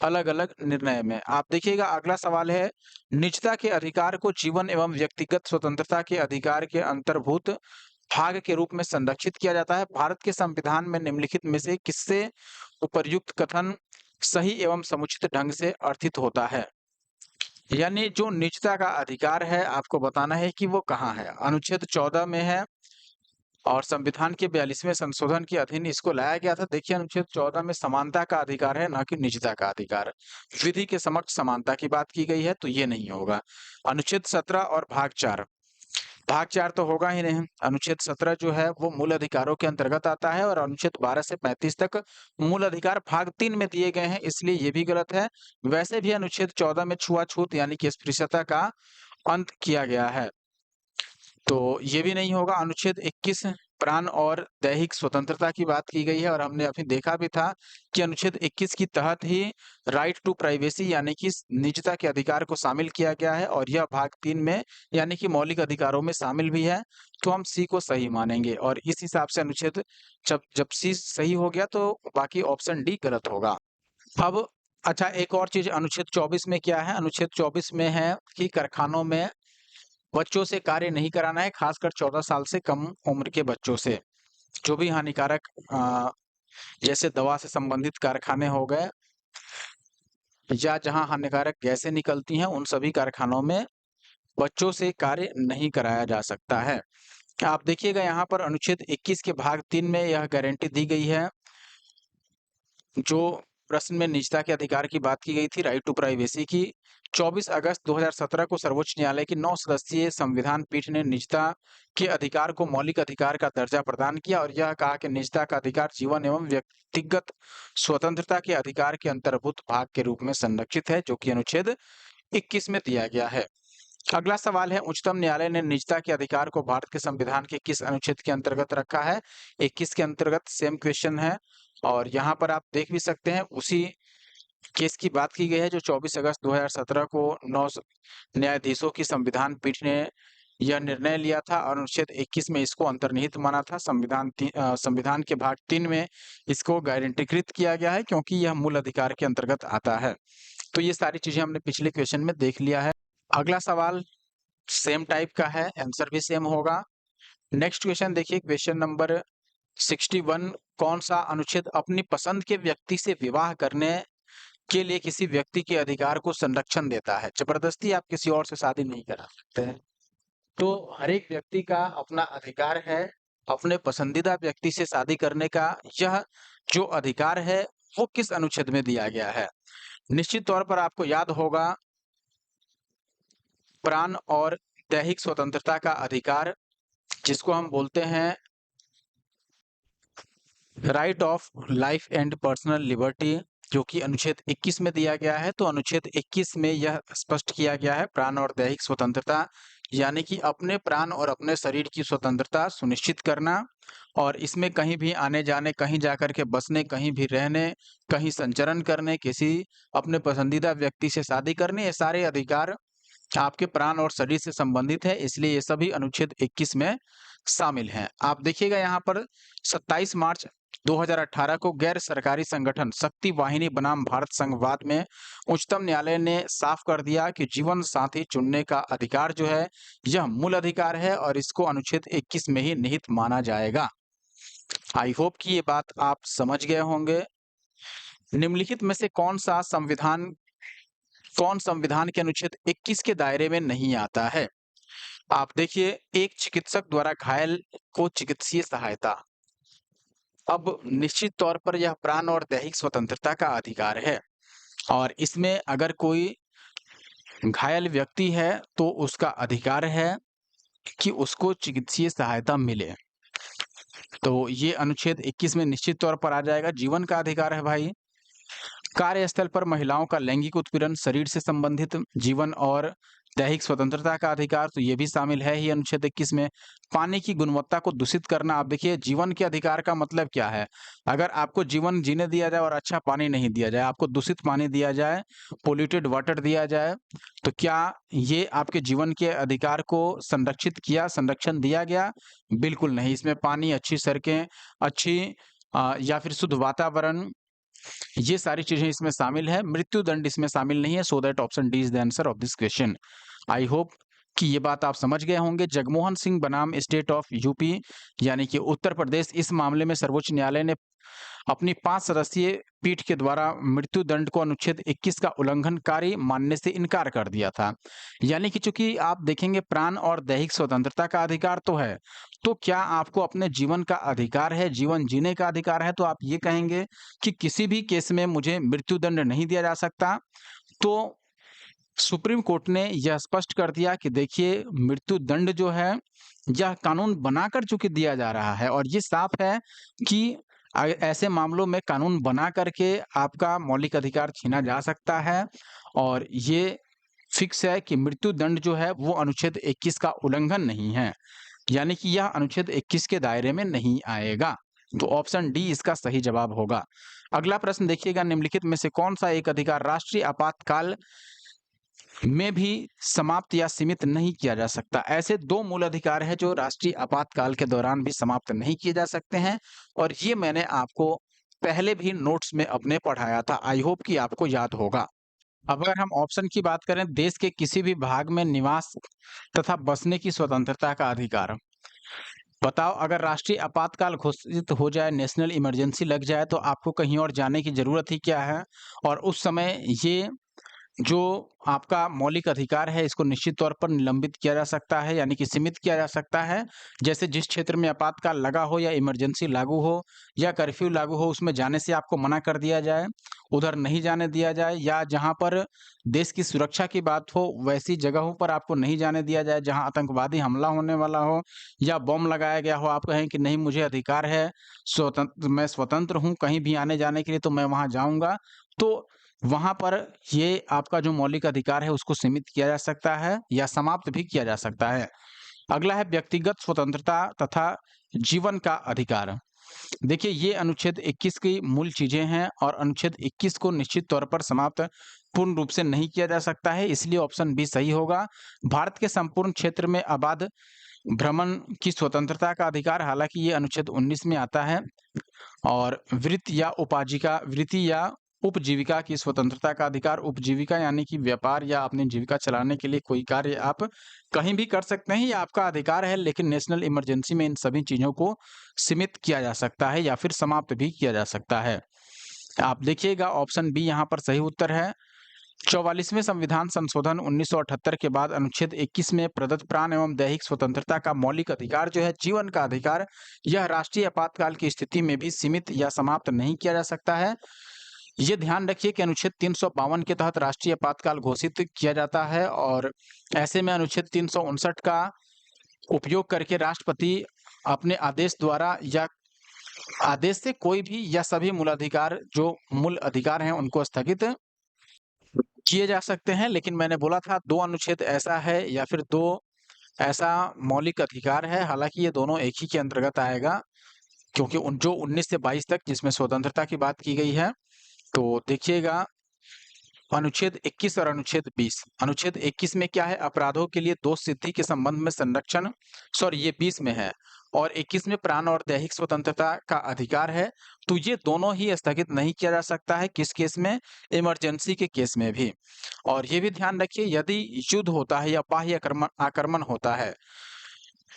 अलग-अलग निर्णय में। आप देखिएगा अगला सवाल है, निजता के अधिकार को जीवन एवं व्यक्तिगत स्वतंत्रता के अधिकार के अंतर्भूत भाग के रूप में संरक्षित किया जाता है। भारत के संविधान में निम्नलिखित में से किससे उपर्युक्त कथन सही एवं समुचित ढंग से अर्थित होता है? यानी जो निजता का अधिकार है आपको बताना है कि वो कहाँ है। अनुच्छेद 14 में है और संविधान के 42वें संशोधन के अधीन इसको लाया गया था। देखिए अनुच्छेद 14 में समानता का अधिकार है, ना कि निजता का अधिकार। विधि के समक्ष समानता की बात की गई है, तो ये नहीं होगा। अनुच्छेद 17 और भाग 4, भाग 4 तो होगा ही नहीं। अनुच्छेद 17 जो है वो मूल अधिकारों के अंतर्गत आता है और अनुच्छेद 12 से 35 तक मूल अधिकार भाग 3 में दिए गए हैं, इसलिए ये भी गलत है। वैसे भी अनुच्छेद 14 में छुआछूत यानी कि अस्पृश्यता का अंत किया गया है, तो ये भी नहीं होगा। अनुच्छेद 21 प्राण और दैहिक स्वतंत्रता की बात की गई है और हमने अभी देखा भी था कि अनुच्छेद 21 की तहत ही राइट टू प्राइवेसी यानी कि निजता के अधिकार को शामिल किया गया है और यह भाग 3 में यानी कि मौलिक अधिकारों में शामिल भी है, तो हम सी को सही मानेंगे और इस हिसाब से अनुच्छेद जब जब सी सही हो गया तो बाकी ऑप्शन डी गलत होगा। अब अच्छा एक और चीज अनुच्छेद 24 में क्या है? अनुच्छेद 24 में है कि कारखानों में बच्चों से कार्य नहीं कराना है, खासकर 14 साल से कम उम्र के बच्चों से। जो भी हानिकारक जैसे दवा से संबंधित कारखाने हो गए या जहाँ हानिकारक गैसें निकलती हैं, उन सभी कारखानों में बच्चों से कार्य नहीं कराया जा सकता है। आप देखिएगा यहाँ पर अनुच्छेद 21 के भाग 3 में यह गारंटी दी गई है। जो प्रश्न में निजता के अधिकार की बात की गई थी, राइट टू प्राइवेसी की, 24 अगस्त 2017 को सर्वोच्च न्यायालय की 9 सदस्यीय संविधान पीठ ने निजता के अधिकार को मौलिक अधिकार का दर्जा प्रदान किया और यह कहा कि निजता का अधिकार जीवन एवं व्यक्तिगत स्वतंत्रता के अधिकार के अंतर्भूत भाग के रूप में संरक्षित है, जो कि अनुच्छेद 21 में दिया गया है। अगला सवाल है, उच्चतम न्यायालय ने निजता के अधिकार को भारत के संविधान के किस अनुच्छेद के अंतर्गत रखा है? 21 के अंतर्गत सेम क्वेश्चन है और यहाँ पर आप देख भी सकते हैं उसी केस की बात की गई है जो 24 अगस्त 2017 को 9 न्यायाधीशों की संविधान पीठ ने यह निर्णय लिया था और अनुच्छेद 21 में इसको अंतर्निहित माना था। संविधान के भाग 3 में इसको गारंटीकृत किया गया है क्योंकि यह मूल अधिकार के अंतर्गत आता है। तो ये सारी चीजें हमने पिछले क्वेश्चन में देख लिया है। अगला सवाल सेम टाइप का है, आंसर भी सेम होगा। नेक्स्ट क्वेश्चन देखिए, क्वेश्चन नंबर 61, कौन सा अनुच्छेद अपनी पसंद के व्यक्ति से विवाह करने के लिए किसी व्यक्ति के अधिकार को संरक्षण देता है? जबरदस्ती आप किसी और से शादी नहीं करा सकते हैं। तो हर एक व्यक्ति का अपना अधिकार है अपने पसंदीदा व्यक्ति से शादी करने का। यह जो अधिकार है वो किस अनुच्छेद में दिया गया है? निश्चित तौर पर आपको याद होगा, प्राण और दैहिक स्वतंत्रता का अधिकार, जिसको हम बोलते हैं right of life and personal liberty, जो कि अनुच्छेद 21 में दिया गया है। तो अनुच्छेद 21 में यह स्पष्ट किया गया है प्राण और दैहिक स्वतंत्रता यानी कि अपने प्राण और अपने शरीर की स्वतंत्रता सुनिश्चित करना और इसमें कहीं भी आने जाने, कहीं जाकर के बसने, कहीं भी रहने, कहीं संचरण करने, किसी अपने पसंदीदा व्यक्ति से शादी करने, ये सारे अधिकार आपके प्राण और शरीर से संबंधित है, इसलिए ये सभी अनुच्छेद 21 में शामिल हैं। आप देखिएगा यहाँ पर 27 मार्च 2018 को गैर सरकारी संगठन शक्ति वाहिनी बनाम भारत संघवाद में उच्चतम न्यायालय ने साफ कर दिया कि जीवन साथी चुनने का अधिकार जो है यह मूल अधिकार है और इसको अनुच्छेद 21 में ही निहित माना जाएगा। आई होप कि ये बात आप समझ गए होंगे। निम्नलिखित में से कौन संविधान के अनुच्छेद 21 के दायरे में नहीं आता है? आप देखिए, एक चिकित्सक द्वारा घायल को चिकित्सीय सहायता। अब निश्चित तौर पर यह प्राण और दैहिक स्वतंत्रता का अधिकार है और इसमें अगर कोई घायल व्यक्ति है तो उसका अधिकार है कि उसको चिकित्सीय सहायता मिले। तो ये अनुच्छेद 21 में निश्चित तौर पर आ जाएगा। जीवन का अधिकार है भाई। कार्यस्थल पर महिलाओं का लैंगिक उत्पीड़न, शरीर से संबंधित जीवन और दैहिक स्वतंत्रता का अधिकार, तो ये भी शामिल है ही अनुच्छेद 21 में। पानी की गुणवत्ता को दूषित करना, आप देखिए जीवन के अधिकार का मतलब क्या है? अगर आपको जीवन जीने दिया जाए और अच्छा पानी नहीं दिया जाए, आपको दूषित पानी दिया जाए, पोल्यूटेड वाटर दिया जाए, तो क्या ये आपके जीवन के अधिकार को संरक्षण दिया गया? बिल्कुल नहीं। इसमें पानी, अच्छी सड़कें, अच्छी या फिर शुद्ध वातावरण, ये सारी चीजें इसमें शामिल है। मृत्यु दंड इसमें शामिल नहीं है। So that option D is the answer of this question. I hope कि ये बात आप समझ गए होंगे। जगमोहन सिंह बनाम स्टेट ऑफ यूपी यानी कि उत्तर प्रदेश, इस मामले में सर्वोच्च न्यायालय ने अपनी 5 सदस्यीय पीठ के द्वारा मृत्यु दंड को अनुच्छेद 21 का उल्लंघनकारी मानने से इनकार कर दिया था। यानी कि चूंकि आप देखेंगे प्राण और दैहिक स्वतंत्रता का अधिकार तो है, तो क्या आपको अपने जीवन का अधिकार है, जीवन जीने का अधिकार है, तो आप ये कहेंगे कि किसी भी केस में मुझे मृत्यु दंड नहीं दिया जा सकता। तो सुप्रीम कोर्ट ने यह स्पष्ट कर दिया कि देखिए मृत्यु दंड जो है यह कानून बनाकर चूंकि दिया जा रहा है, और ये साफ है कि ऐसे मामलों में कानून बना करके आपका मौलिक अधिकार छीना जा सकता है, और ये फिक्स है कि मृत्यु दंड जो है वो अनुच्छेद 21 का उल्लंघन नहीं है, यानी कि यह अनुच्छेद 21 के दायरे में नहीं आएगा। तो ऑप्शन डी इसका सही जवाब होगा। अगला प्रश्न देखिएगा, निम्नलिखित में से कौन सा एक अधिकार राष्ट्रीय आपातकाल में भी समाप्त या सीमित नहीं किया जा सकता? ऐसे 2 मूल अधिकार हैं जो राष्ट्रीय आपातकाल के दौरान भी समाप्त नहीं किए जा सकते हैं, और ये मैंने आपको पहले भी नोट्स में अपने पढ़ाया था। आई होप कि आपको याद होगा। अब अगर हम ऑप्शन की बात करें, देश के किसी भी भाग में निवास तथा बसने की स्वतंत्रता का अधिकार। बताओ, अगर राष्ट्रीय आपातकाल घोषित हो जाए, नेशनल इमरजेंसी लग जाए, तो आपको कहीं और जाने की ज़रूरत ही क्या है? और उस समय ये जो आपका मौलिक अधिकार है, इसको निश्चित तौर पर निलंबित किया जा सकता है, यानी कि सीमित किया जा सकता है। जैसे जिस क्षेत्र में आपातकाल लगा हो, या इमरजेंसी लागू हो, या कर्फ्यू लागू हो, उसमें जाने से आपको मना कर दिया जाए, उधर नहीं जाने दिया जाए, या जहाँ पर देश की सुरक्षा की बात हो, वैसी जगहों पर आपको नहीं जाने दिया जाए जहाँ आतंकवादी हमला होने वाला हो या बम लगाया गया हो। आप कहें कि नहीं, मुझे अधिकार है, मैं स्वतंत्र हूँ कहीं भी आने जाने के लिए, तो मैं वहाँ जाऊँगा। तो वहाँ पर ये आपका जो मौलिक अधिकार है उसको सीमित किया जा सकता है या समाप्त भी किया जा सकता है। अगला है व्यक्तिगत स्वतंत्रता तथा जीवन का अधिकार। देखिए ये अनुच्छेद 21 की मूल चीजें हैं, और अनुच्छेद 21 को निश्चित तौर पर समाप्त पूर्ण रूप से नहीं किया जा सकता है, इसलिए ऑप्शन बी सही होगा। भारत के संपूर्ण क्षेत्र में आबाद भ्रमण की स्वतंत्रता का अधिकार, हालांकि ये अनुच्छेद 19 में आता है। और वृत्ति या उपजीविका की स्वतंत्रता का अधिकार। उपजीविका यानी कि व्यापार या अपनी जीविका चलाने के लिए कोई कार्य आप कहीं भी कर सकते हैं, ये आपका अधिकार है, लेकिन नेशनल इमरजेंसी में इन सभी चीजों को सीमित किया जा सकता है या फिर समाप्त भी किया जा सकता है। आप देखिएगा ऑप्शन बी यहाँ पर सही उत्तर है। 44वें संविधान संशोधन 1978 के बाद अनुच्छेद 21 में प्रदत्त प्राण एवं दैहिक स्वतंत्रता का मौलिक अधिकार जो है जीवन का अधिकार, यह राष्ट्रीय आपातकाल की स्थिति में भी सीमित या समाप्त नहीं किया जा सकता है। ये ध्यान रखिए कि अनुच्छेद 352 के तहत राष्ट्रीय आपातकाल घोषित किया जाता है, और ऐसे में अनुच्छेद 359 का उपयोग करके राष्ट्रपति अपने आदेश द्वारा या आदेश से कोई भी या सभी मूल अधिकार हैं उनको स्थगित किए जा सकते हैं। लेकिन मैंने बोला था 2 अनुच्छेद ऐसा है या फिर 2 ऐसा मौलिक अधिकार है, हालांकि ये दोनों एक ही के अंतर्गत आएगा, क्योंकि जो 19 से 22 तक जिसमें स्वतंत्रता की बात की गई है। तो देखिएगा अनुच्छेद 21 और अनुच्छेद 20। अनुच्छेद 21 में क्या है, अपराधों के लिए दोष सिद्धि के संबंध में संरक्षण, सॉरी ये 20 में है, और 21 में प्राण और दैहिक स्वतंत्रता का अधिकार है। तो ये दोनों ही स्थगित नहीं किया जा सकता है, किस केस में, इमरजेंसी के केस में भी। और ये भी ध्यान रखिए, यदि युद्ध होता है या बाह्य आक्रमण होता है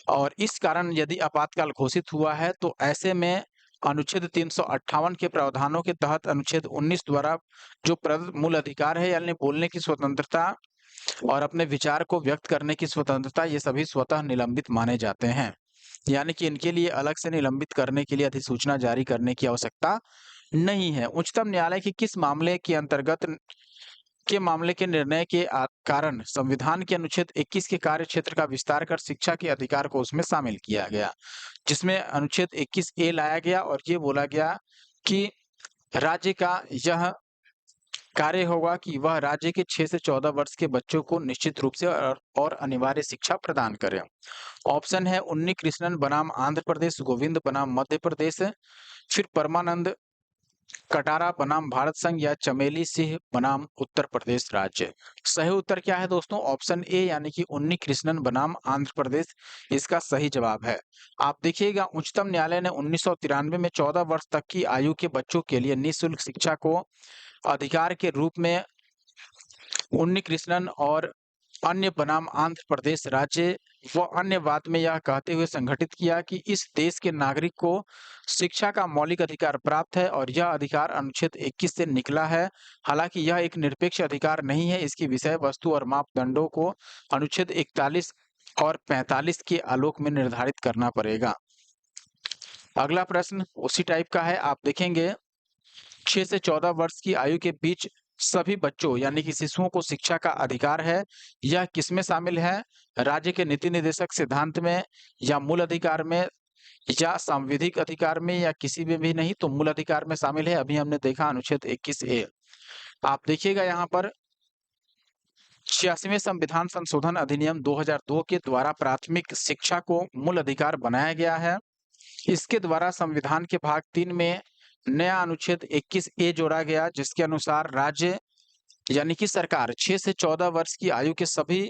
और इस कारण यदि आपातकाल घोषित हुआ है, तो ऐसे में अनुच्छेद 358 के प्रावधानों के तहत अनुच्छेद 19 द्वारा जो प्रदत्त मूल अधिकार है, यानी बोलने की स्वतंत्रता और अपने विचार को व्यक्त करने की स्वतंत्रता, ये सभी स्वतः निलंबित माने जाते हैं, यानी कि इनके लिए अलग से निलंबित करने के लिए अधिसूचना जारी करने की आवश्यकता नहीं है। उच्चतम न्यायालय के किस मामले के अंतर्गत के मामले के निर्णय के कारण संविधान के अनुच्छेद 21 के कार्य क्षेत्र का विस्तार कर शिक्षा के अधिकार को उसमें शामिल किया गया, जिसमें अनुच्छेद 21 ए लाया गया और ये बोला गया कि राज्य का यह कार्य होगा कि वह राज्य के 6 से 14 वर्ष के बच्चों को निश्चित रूप से और अनिवार्य शिक्षा प्रदान करे। ऑप्शन है उन्नी कृष्णन बनाम आंध्र प्रदेश, गोविंद बनाम मध्य प्रदेश, फिर परमानंद कटारा बनाम भारत संघ या चमेली सिंह बनाम उत्तर प्रदेश राज्य। सही उत्तर क्या है दोस्तों? ऑप्शन ए यानी कि उन्नी कृष्णन बनाम आंध्र प्रदेश इसका सही जवाब है। आप देखिएगा उच्चतम न्यायालय ने 1993 में 14 वर्ष तक की आयु के बच्चों के लिए निःशुल्क शिक्षा को अधिकार के रूप में उन्नी कृष्णन और अन्य बनाम आंध्र प्रदेश राज्य व अन्य वाद में यह कहते हुए संगठित किया कि इस देश के नागरिक को शिक्षा का मौलिक अधिकार प्राप्त है और यह अधिकार अनुच्छेद 21 से निकला है। हालांकि यह एक निरपेक्ष अधिकार नहीं है, इसकी विषय वस्तु और मापदंडों को अनुच्छेद 41 और 45 के आलोक में निर्धारित करना पड़ेगा। अगला प्रश्न उसी टाइप का है। आप देखेंगे 6 से 14 वर्ष की आयु के बीच सभी बच्चों यानी कि शिशुओं को शिक्षा का अधिकार है। यह किसमें शामिल है? राज्य के नीति निर्देशक सिद्धांत में या मूल अधिकार में या सांविधिक अधिकार में या किसी में भी नहीं, तो मूल अधिकार में शामिल है। अभी हमने देखा अनुच्छेद 21 ए। आप देखिएगा यहाँ पर 86वें संविधान संशोधन अधिनियम 2002 के द्वारा प्राथमिक शिक्षा को मूल अधिकार बनाया गया है। इसके द्वारा संविधान के भाग 3 में नया अनुच्छेद 21 ए जोड़ा गया, जिसके अनुसार राज्य यानी कि सरकार 6 से 14 वर्ष की आयु के सभी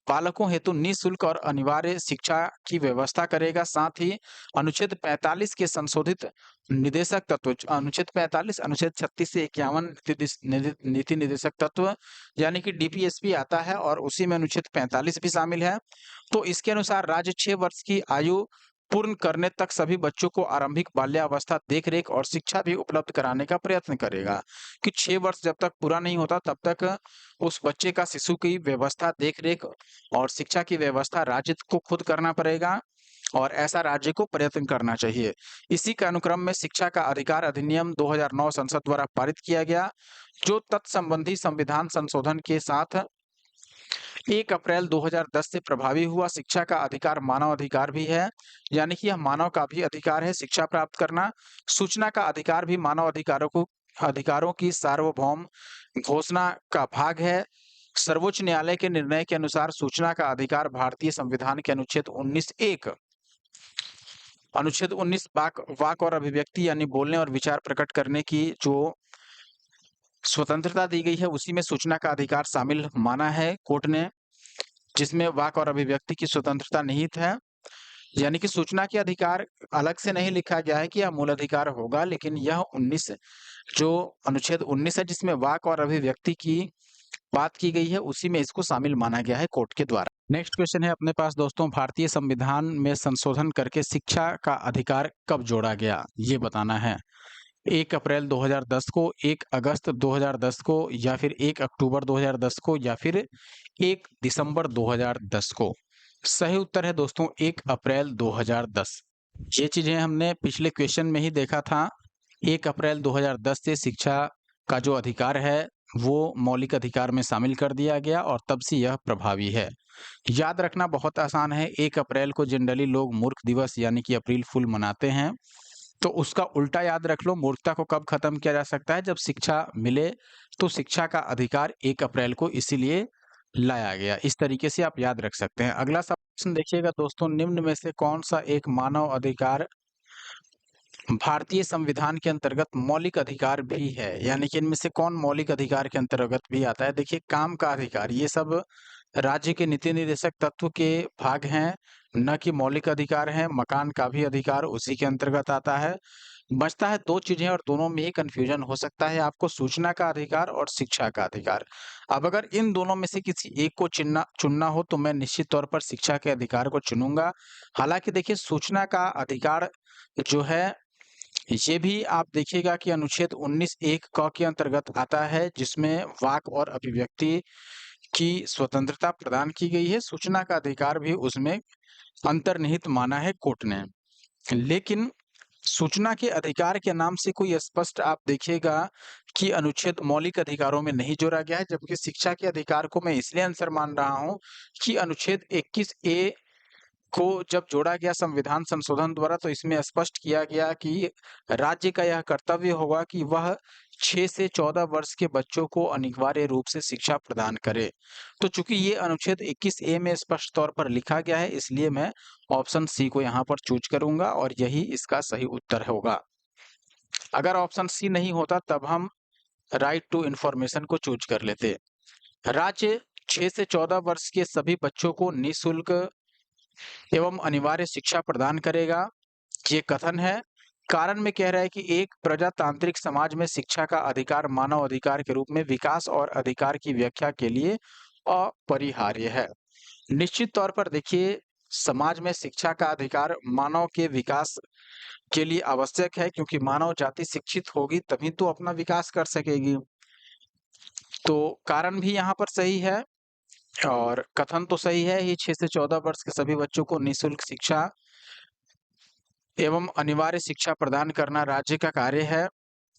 बालकों हेतु निःशुल्क और अनिवार्य शिक्षा की व्यवस्था करेगा। साथ ही अनुच्छेद 45 के संशोधित निदेशक तत्व अनुच्छेद 45 अनुच्छेद 36 से 51 नीति निर्देशक तत्व यानी कि डीपीएसपी आता है और उसी में अनुच्छेद 45 भी शामिल है। तो इसके अनुसार राज्य 6 वर्ष की आयु पूर्ण करने तक सभी बच्चों को आरंभिक बाल्यावस्था देख-रेख और शिक्षा भी उपलब्ध कराने का प्रयत्न करेगा कि 6 वर्ष जब तक पूरा नहीं होता तब तक उस बच्चे का शिशु की व्यवस्था, देख-रेख और शिक्षा की व्यवस्था राज्य को खुद करना पड़ेगा और ऐसा राज्य को प्रयत्न करना चाहिए। इसी के अनुक्रम में शिक्षा का अधिकार अधिनियम 2009 संसद द्वारा पारित किया गया, जो तत्संबंधी संविधान संशोधन के साथ 1 अप्रैल 2010 से प्रभावी हुआ। शिक्षा का अधिकार मानव अधिकार भी है, यानी कि यह मानव का भी अधिकार है शिक्षा प्राप्त करना। सूचना का अधिकार भी मानव अधिकारों की सार्वभौम घोषणा का भाग है। सर्वोच्च न्यायालय के निर्णय के अनुसार सूचना का अधिकार भारतीय संविधान के अनुच्छेद 19 वाक और अभिव्यक्ति यानी बोलने और विचार प्रकट करने की जो स्वतंत्रता दी गई है, उसी में सूचना का अधिकार शामिल माना है कोर्ट ने, जिसमें वाक और अभिव्यक्ति की स्वतंत्रता निहित है। यानी कि सूचना के अधिकार अलग से नहीं लिखा गया है कि यह मूल अधिकार होगा, लेकिन यह 19 जो अनुच्छेद 19 है जिसमें वाक और अभिव्यक्ति की बात की गई है, उसी में इसको शामिल माना गया है कोर्ट के द्वारा। नेक्स्ट क्वेश्चन है अपने पास दोस्तों, भारतीय संविधान में संशोधन करके शिक्षा का अधिकार कब जोड़ा गया? ये बताना है। 1 अप्रैल 2010 को, 1 अगस्त 2010 को या फिर 1 अक्टूबर 2010 को या फिर 1 दिसंबर 2010 को। सही उत्तर है दोस्तों 1 अप्रैल 2010। ये चीजें हमने पिछले क्वेश्चन में ही देखा था। 1 अप्रैल 2010 से शिक्षा का जो अधिकार है वो मौलिक अधिकार में शामिल कर दिया गया और तब से यह प्रभावी है। याद रखना बहुत आसान है। 1 अप्रैल को जनरली लोग मूर्ख दिवस यानी कि अप्रैल फूल मनाते हैं, तो उसका उल्टा याद रख लो। मूर्खता को कब खत्म किया जा सकता है? जब शिक्षा मिले। तो शिक्षा का अधिकार 1 अप्रैल को इसीलिए लाया गया। इस तरीके से आप याद रख सकते हैं। अगला प्रश्न देखिएगा दोस्तों, निम्न में से कौन सा एक मानव अधिकार भारतीय संविधान के अंतर्गत मौलिक अधिकार भी है? यानी कि इनमें से कौन मौलिक अधिकार के अंतर्गत भी आता है? देखिए, काम का अधिकार, ये सब राज्य के नीति निर्देशक तत्व के भाग हैं, न कि मौलिक अधिकार हैं। मकान का भी अधिकार उसी के अंतर्गत आता है। बचता है 2 चीजें और दोनों में ही कन्फ्यूजन हो सकता है आपको, सूचना का अधिकार और शिक्षा का अधिकार। अब अगर इन दोनों में से किसी एक को चुनना हो तो मैं निश्चित तौर पर शिक्षा के अधिकार को चुनूंगा। हालांकि देखिए, सूचना का अधिकार जो है ये भी आप देखिएगा कि अनुच्छेद 19 एक क के अंतर्गत आता है, जिसमें वाक और अभिव्यक्ति की स्वतंत्रता प्रदान की गई है। सूचना का अधिकार भी उसमें अंतर्निहित माना है कोर्ट ने। लेकिन सूचना के अधिकार के नाम से कोई स्पष्ट आप देखिएगा कि अनुच्छेद मौलिक अधिकारों में नहीं जोड़ा गया है, जबकि शिक्षा के अधिकार को मैं इसलिए आंसर मान रहा हूँ कि अनुच्छेद 21 ए को जब जोड़ा गया संविधान संशोधन द्वारा, तो इसमें स्पष्ट किया गया कि राज्य का यह कर्तव्य होगा कि वह 6 से 14 वर्ष के बच्चों को अनिवार्य रूप से शिक्षा प्रदान करे। तो चूंकि ये अनुच्छेद 21 ए में स्पष्ट तौर पर लिखा गया है, इसलिए मैं ऑप्शन सी को यहाँ पर चूज करूंगा और यही इसका सही उत्तर होगा। अगर ऑप्शन सी नहीं होता तब हम राइट टू इंफॉर्मेशन को चूज कर लेते। राज्य 6 से 14 वर्ष के सभी बच्चों को निःशुल्क एवं अनिवार्य शिक्षा प्रदान करेगा, ये कथन है। कारण में कह रहा है कि एक प्रजातांत्रिक समाज में शिक्षा का अधिकार मानव अधिकार के रूप में विकास और अधिकार की व्याख्या के लिए अपरिहार्य है। निश्चित तौर पर देखिए, समाज में शिक्षा का अधिकार मानव के विकास के लिए आवश्यक है, क्योंकि मानव जाति शिक्षित होगी तभी तो अपना विकास कर सकेगी। तो कारण भी यहाँ पर सही है और कथन तो सही है ही। 6 से 14 वर्ष के सभी बच्चों को निःशुल्क शिक्षा एवं अनिवार्य शिक्षा प्रदान करना राज्य का कार्य है,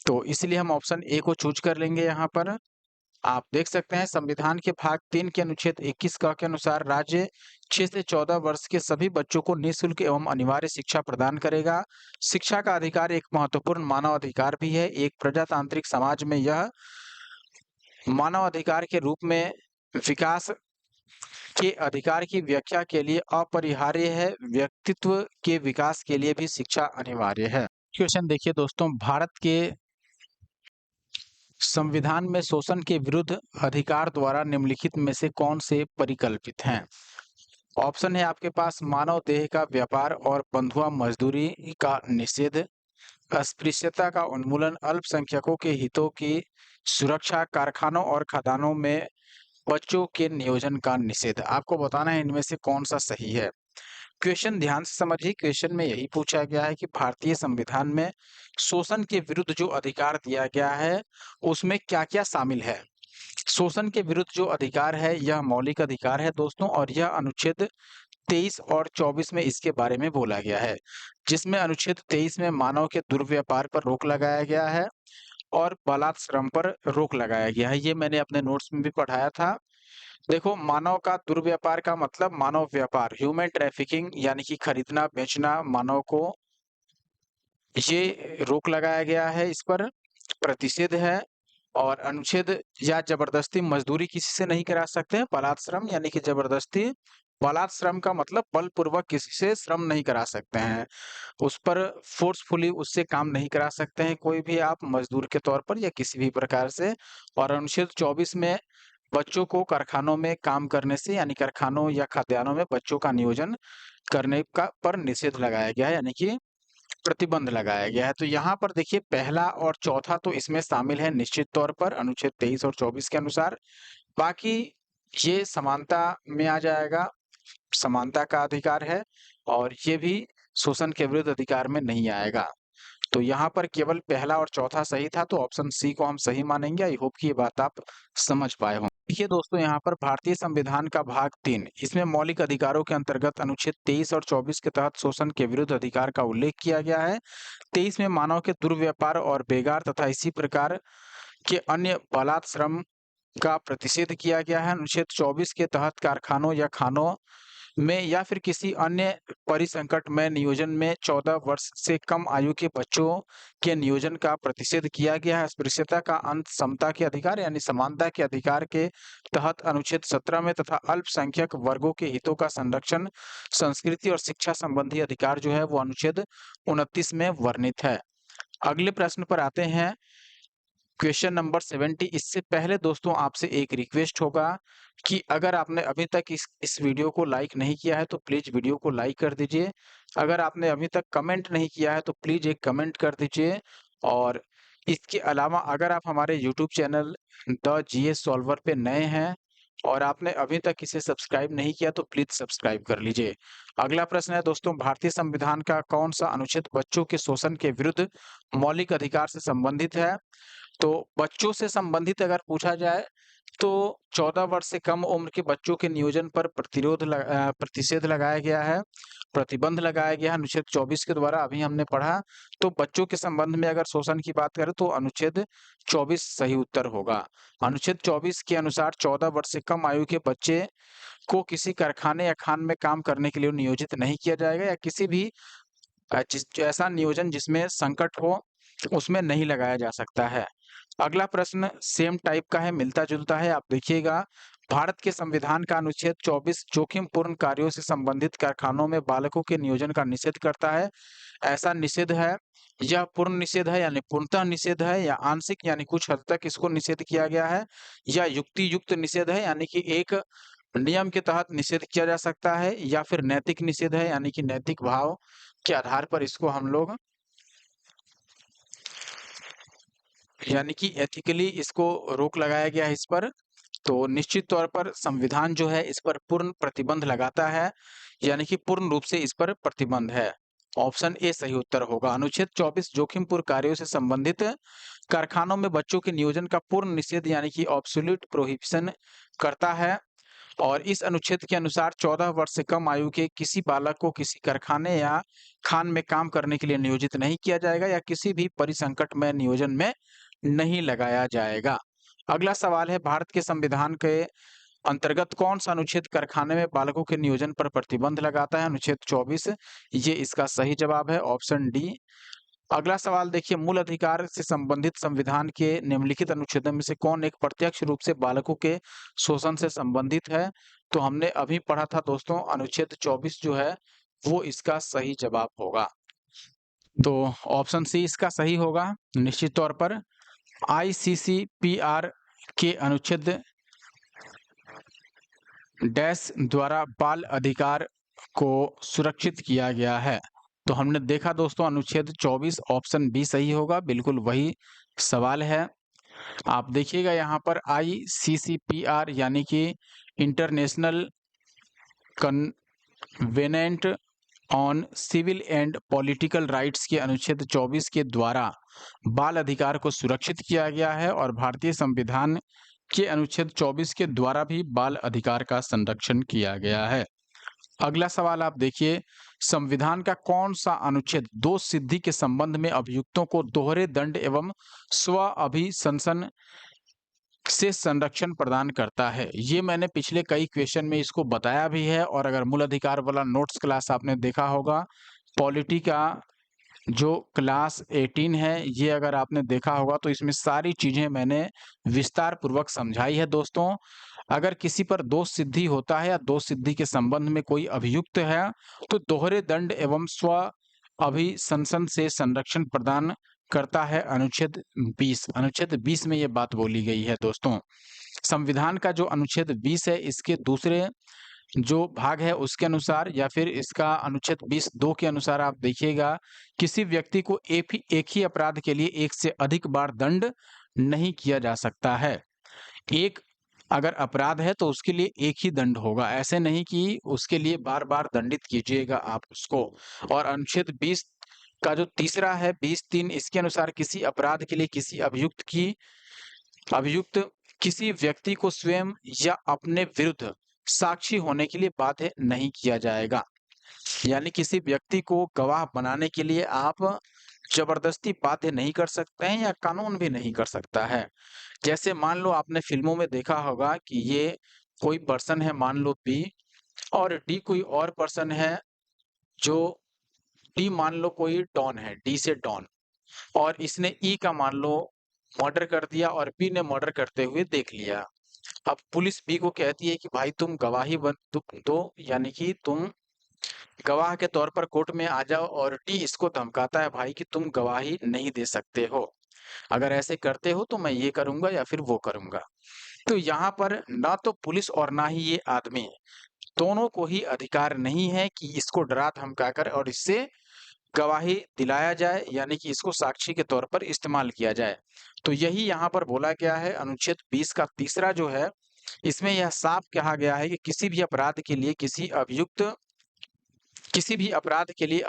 तो इसलिए हम ऑप्शन ए को चूज कर लेंगे यहाँ पर। आप देख सकते हैं संविधान के भाग 3 के अनुच्छेद 21 क के अनुसार राज्य 6 से 14 वर्ष के सभी बच्चों को निःशुल्क एवं अनिवार्य शिक्षा प्रदान करेगा। शिक्षा का अधिकार एक महत्वपूर्ण मानव अधिकार भी है। एक प्रजातांत्रिक समाज में यह मानव अधिकार के रूप में विकास के अधिकार की व्याख्या के लिए अपरिहार्य है। व्यक्तित्व के विकास के लिए भी शिक्षा अनिवार्य है। क्वेश्चन देखिए दोस्तों, भारत के संविधान में शोषण के विरुद्ध अधिकार द्वारा निम्नलिखित में से कौन से परिकल्पित हैं? ऑप्शन है आपके पास मानव देह का व्यापार और बंधुआ मजदूरी का निषेध, अस्पृश्यता का उन्मूलन, अल्पसंख्यकों के हितों की सुरक्षा, कारखानों और खदानों में बच्चों के नियोजन का निषेध। आपको बताना है इनमें से कौन सा सही है। क्वेश्चन ध्यान से समझिए। क्वेश्चन में यही पूछा गया है कि भारतीय संविधान में शोषण के विरुद्ध जो अधिकार दिया गया है उसमें क्या-क्या शामिल है। शोषण के विरुद्ध जो अधिकार है यह मौलिक अधिकार है दोस्तों, और यह अनुच्छेद 23 और 24 में इसके बारे में बोला गया है, जिसमें अनुच्छेद 23 में मानव के दुर्व्यापार पर रोक लगाया गया है और बालात श्रम पर रोक लगाया गया है। ये मैंने अपने नोट्स में भी पढ़ाया था। देखो, मानव का दुर्व्यापार का मतलब मानव व्यापार, ह्यूमन ट्रैफिकिंग यानी कि खरीदना बेचना मानव को, ये रोक लगाया गया है, इस पर प्रतिषेध है। और अनुच्छेद या जबरदस्ती मजदूरी किसी से नहीं करा सकते हैं। बलात् श्रम यानी कि जबरदस्ती, बलात् श्रम का मतलब बलपूर्वक किसी से श्रम नहीं करा सकते हैं, उस पर फोर्सफुली उससे काम नहीं करा सकते हैं कोई भी आप मजदूर के तौर पर या किसी भी प्रकार से। और अनुच्छेद 24 में बच्चों को कारखानों में काम करने से यानी कारखानों या खाद्यान्नों में बच्चों का नियोजन करने का पर निषेध लगाया गया है, यानी कि प्रतिबंध लगाया गया है। तो यहाँ पर देखिए पहला और चौथा तो इसमें शामिल है निश्चित तौर पर अनुच्छेद 23 और 24 के अनुसार। बाकी ये समानता में आ जाएगा, समानता का अधिकार है, और ये भी शोषण के विरुद्ध अधिकार में नहीं आएगा। तो यहाँ पर केवल पहला और चौथा सही था, तो ऑप्शन सी को हम सही मानेंगे। आई होप कि ये बात आप समझ पाए हों। देखिए दोस्तों, यहाँ पर भारतीय संविधान का भाग 3, इसमें मौलिक अधिकारों के अंतर्गत अनुच्छेद 23 और 24 के तहत शोषण के विरुद्ध अधिकार का उल्लेख किया गया है। 23 में मानव के दुर्व्यापार और बेगार तथा इसी प्रकार के अन्य बालात श्रम का प्रतिषेध किया गया है। अनुच्छेद 24 के तहत कारखानों या खानों में या फिर किसी अन्य परिसंकट में नियोजन में 14 वर्ष से कम आयु के बच्चों के नियोजन का प्रतिषेध किया गया है। अस्पृश्यता का अंत, समता के अधिकार यानी समानता के अधिकार के तहत अनुच्छेद 17 में तथा अल्पसंख्यक वर्गों के हितों का संरक्षण, संस्कृति और शिक्षा संबंधी अधिकार जो है वो अनुच्छेद 29 में वर्णित है। अगले प्रश्न पर आते हैं, क्वेश्चन नंबर 70। इससे पहले दोस्तों आपसे एक रिक्वेस्ट होगा कि अगर आपने अभी तक इस वीडियो को लाइक नहीं किया है तो प्लीज वीडियो को लाइक कर दीजिए। अगर आपने अभी तक कमेंट नहीं किया है तो प्लीज एक कमेंट कर दीजिए। और इसके अलावा अगर आप हमारे YouTube channel the GS solver पे नए हैं और आपने अभी तक इसे सब्सक्राइब नहीं किया तो प्लीज सब्सक्राइब कर लीजिए। अगला प्रश्न है दोस्तों, भारतीय संविधान का कौन सा अनुच्छेद बच्चों के शोषण के विरुद्ध मौलिक अधिकार से संबंधित है? तो बच्चों से संबंधित अगर पूछा जाए तो 14 वर्ष से कम उम्र के बच्चों के नियोजन पर प्रतिषेध लगाया गया है। प्रतिबंध लगाया गया है अनुच्छेद 24 के द्वारा, अभी हमने पढ़ा। तो बच्चों के संबंध में अगर शोषण की बात करें तो अनुच्छेद 24 सही उत्तर होगा। अनुच्छेद 24 के अनुसार 14 वर्ष से कम आयु के बच्चे को किसी कारखाने या खान में काम करने के लिए नियोजित नहीं किया जाएगा, या किसी भी ऐसा नियोजन जिसमें संकट हो उसमें नहीं लगाया जा सकता है। अगला प्रश्न सेम टाइप का है, मिलता-जुलता है। आप देखिएगा, भारत के संविधान का अनुच्छेद 24 जोखिमपूर्ण कार्यों से संबंधित कारखानों में बालकों के नियोजन का निषेध करता है। ऐसा निषेध है, यह पूर्ण निषेध है यानी पूर्णतः निषेध है, या आंशिक यानी कुछ हद तक इसको निषेध किया गया है, या युक्ति युक्त निषेध है यानी कि एक नियम के तहत निषेध किया जा सकता है, या फिर नैतिक निषेध है यानी कि नैतिक भाव के आधार पर इसको हम लोग यानी कि एथिकली इसको रोक लगाया गया है इस पर। तो निश्चित तौर पर संविधान जो है इस पर पूर्ण प्रतिबंध लगाता है, यानी कि पूर्ण रूप से इस पर प्रतिबंध है। ऑप्शन ए सही उत्तर होगा। अनुच्छेद 24 जोखिमपूर्ण कार्यों से संबंधित कारखानों में बच्चों के नियोजन का पूर्ण निषेध यानी कि एब्सोल्यूट प्रोहिबिशन करता है, और इस अनुच्छेद के अनुसार 14 वर्ष से कम आयु के किसी बालक को किसी कारखाने या खान में काम करने के लिए नियोजित नहीं किया जाएगा, या किसी भी परिसंकट में नियोजन में नहीं लगाया जाएगा। अगला सवाल है, भारत के संविधान के अंतर्गत कौन सा अनुच्छेद कारखाने में बालकों के नियोजन पर प्रतिबंध लगाता है? अनुच्छेद 24। ये इसका सही जवाब है, ऑप्शन डी। अगला सवाल देखिए, मूल अधिकार से संबंधित संविधान के निम्नलिखित अनुच्छेदों में से कौन एक प्रत्यक्ष रूप से बालकों के शोषण से संबंधित है? तो हमने अभी पढ़ा था दोस्तों, अनुच्छेद 24 जो है वो इसका सही जवाब होगा। तो ऑप्शन सी इसका सही होगा निश्चित तौर पर। ICCPR के अनुच्छेद डैश द्वारा बाल अधिकार को सुरक्षित किया गया है। तो हमने देखा दोस्तों, अनुच्छेद 24 ऑप्शन बी सही होगा, बिल्कुल वही सवाल है। आप देखिएगा यहाँ पर ICCPR यानी कि international covenant on civil and political rights के अनुच्छेद 24 के द्वारा बाल अधिकार को सुरक्षित किया गया है, और भारतीय संविधान के अनुच्छेद 24 के द्वारा भी बाल अधिकार का संरक्षण किया गया है। अगला सवाल आप देखिए, संविधान का कौन सा अनुच्छेद दोष सिद्धि के संबंध में अभियुक्तों को दोहरे दंड एवं स्व अभिशंसन से संरक्षण प्रदान करता है? ये मैंने पिछले कई क्वेश्चन में इसको बताया भी है, और अगर मूल अधिकार वाला नोट्स क्लास आपने देखा होगा, पॉलिटी का जो क्लास 18 है, ये अगर आपने देखा होगा तो इसमें सारी चीजें मैंने विस्तार पूर्वक समझाई है दोस्तों। अगर किसी पर दोष सिद्धि होता है या दोष सिद्धि के संबंध में कोई अभियुक्त है, तो दोहरे दंड एवं स्व अभिशंसन से संरक्षण प्रदान करता है अनुच्छेद 20। अनुच्छेद 20 में ये बात बोली गई है दोस्तों। संविधान का जो अनुच्छेद 20 है, इसके दूसरे जो भाग है उसके अनुसार, या फिर इसका अनुच्छेद 20(2) के अनुसार आप देखिएगा, किसी व्यक्ति को एक ही अपराध के लिए एक से अधिक बार दंड नहीं किया जा सकता है। एक अगर अपराध है तो उसके लिए एक ही दंड होगा, ऐसे नहीं कि उसके लिए बार-बार दंडित कीजिएगा आप उसको। और अनुच्छेद 20 का जो तीसरा है 20(3), इसके अनुसार किसी अपराध के लिए किसी अभियुक्त किसी व्यक्ति को स्वयं या अपने विरुद्ध साक्षी होने के लिए बाध्य नहीं किया जाएगा। यानी किसी व्यक्ति को गवाह बनाने के लिए आप जबरदस्ती बाध्य नहीं कर सकते हैं, या कानून भी नहीं कर सकता है। जैसे मान लो आपने फिल्मों में देखा होगा कि ये कोई पर्सन है, मान लो बी, और डी कोई और पर्सन है, जो डी मान लो कोई डॉन है, डी से डॉन, और इसने ई का मान लो मर्डर कर दिया, और बी ने मर्डर करते हुए देख लिया। अब पुलिस बी को कहती है कि भाई तुम गवाही दो, यानी कि तुम गवाह के तौर पर कोर्ट में आ जाओ, और डी इसको धमकाता है भाई कि तुम गवाही नहीं दे सकते हो, अगर ऐसे करते हो तो मैं ये करूंगा या फिर वो करूंगा। तो यहाँ पर ना तो पुलिस और ना ही ये आदमी, दोनों को ही अधिकार नहीं है कि इसको डरा धमकाकर और इससे गवाही दिलाया जाए, यानी कि इसको साक्षी के तौर पर इस्तेमाल किया जाए। तो यही यहाँ पर बोला गया है। अनुच्छेद 20 का तीसरा जो है, इसमें यह साफ कहा गया है कि किसी भी अपराध के लिए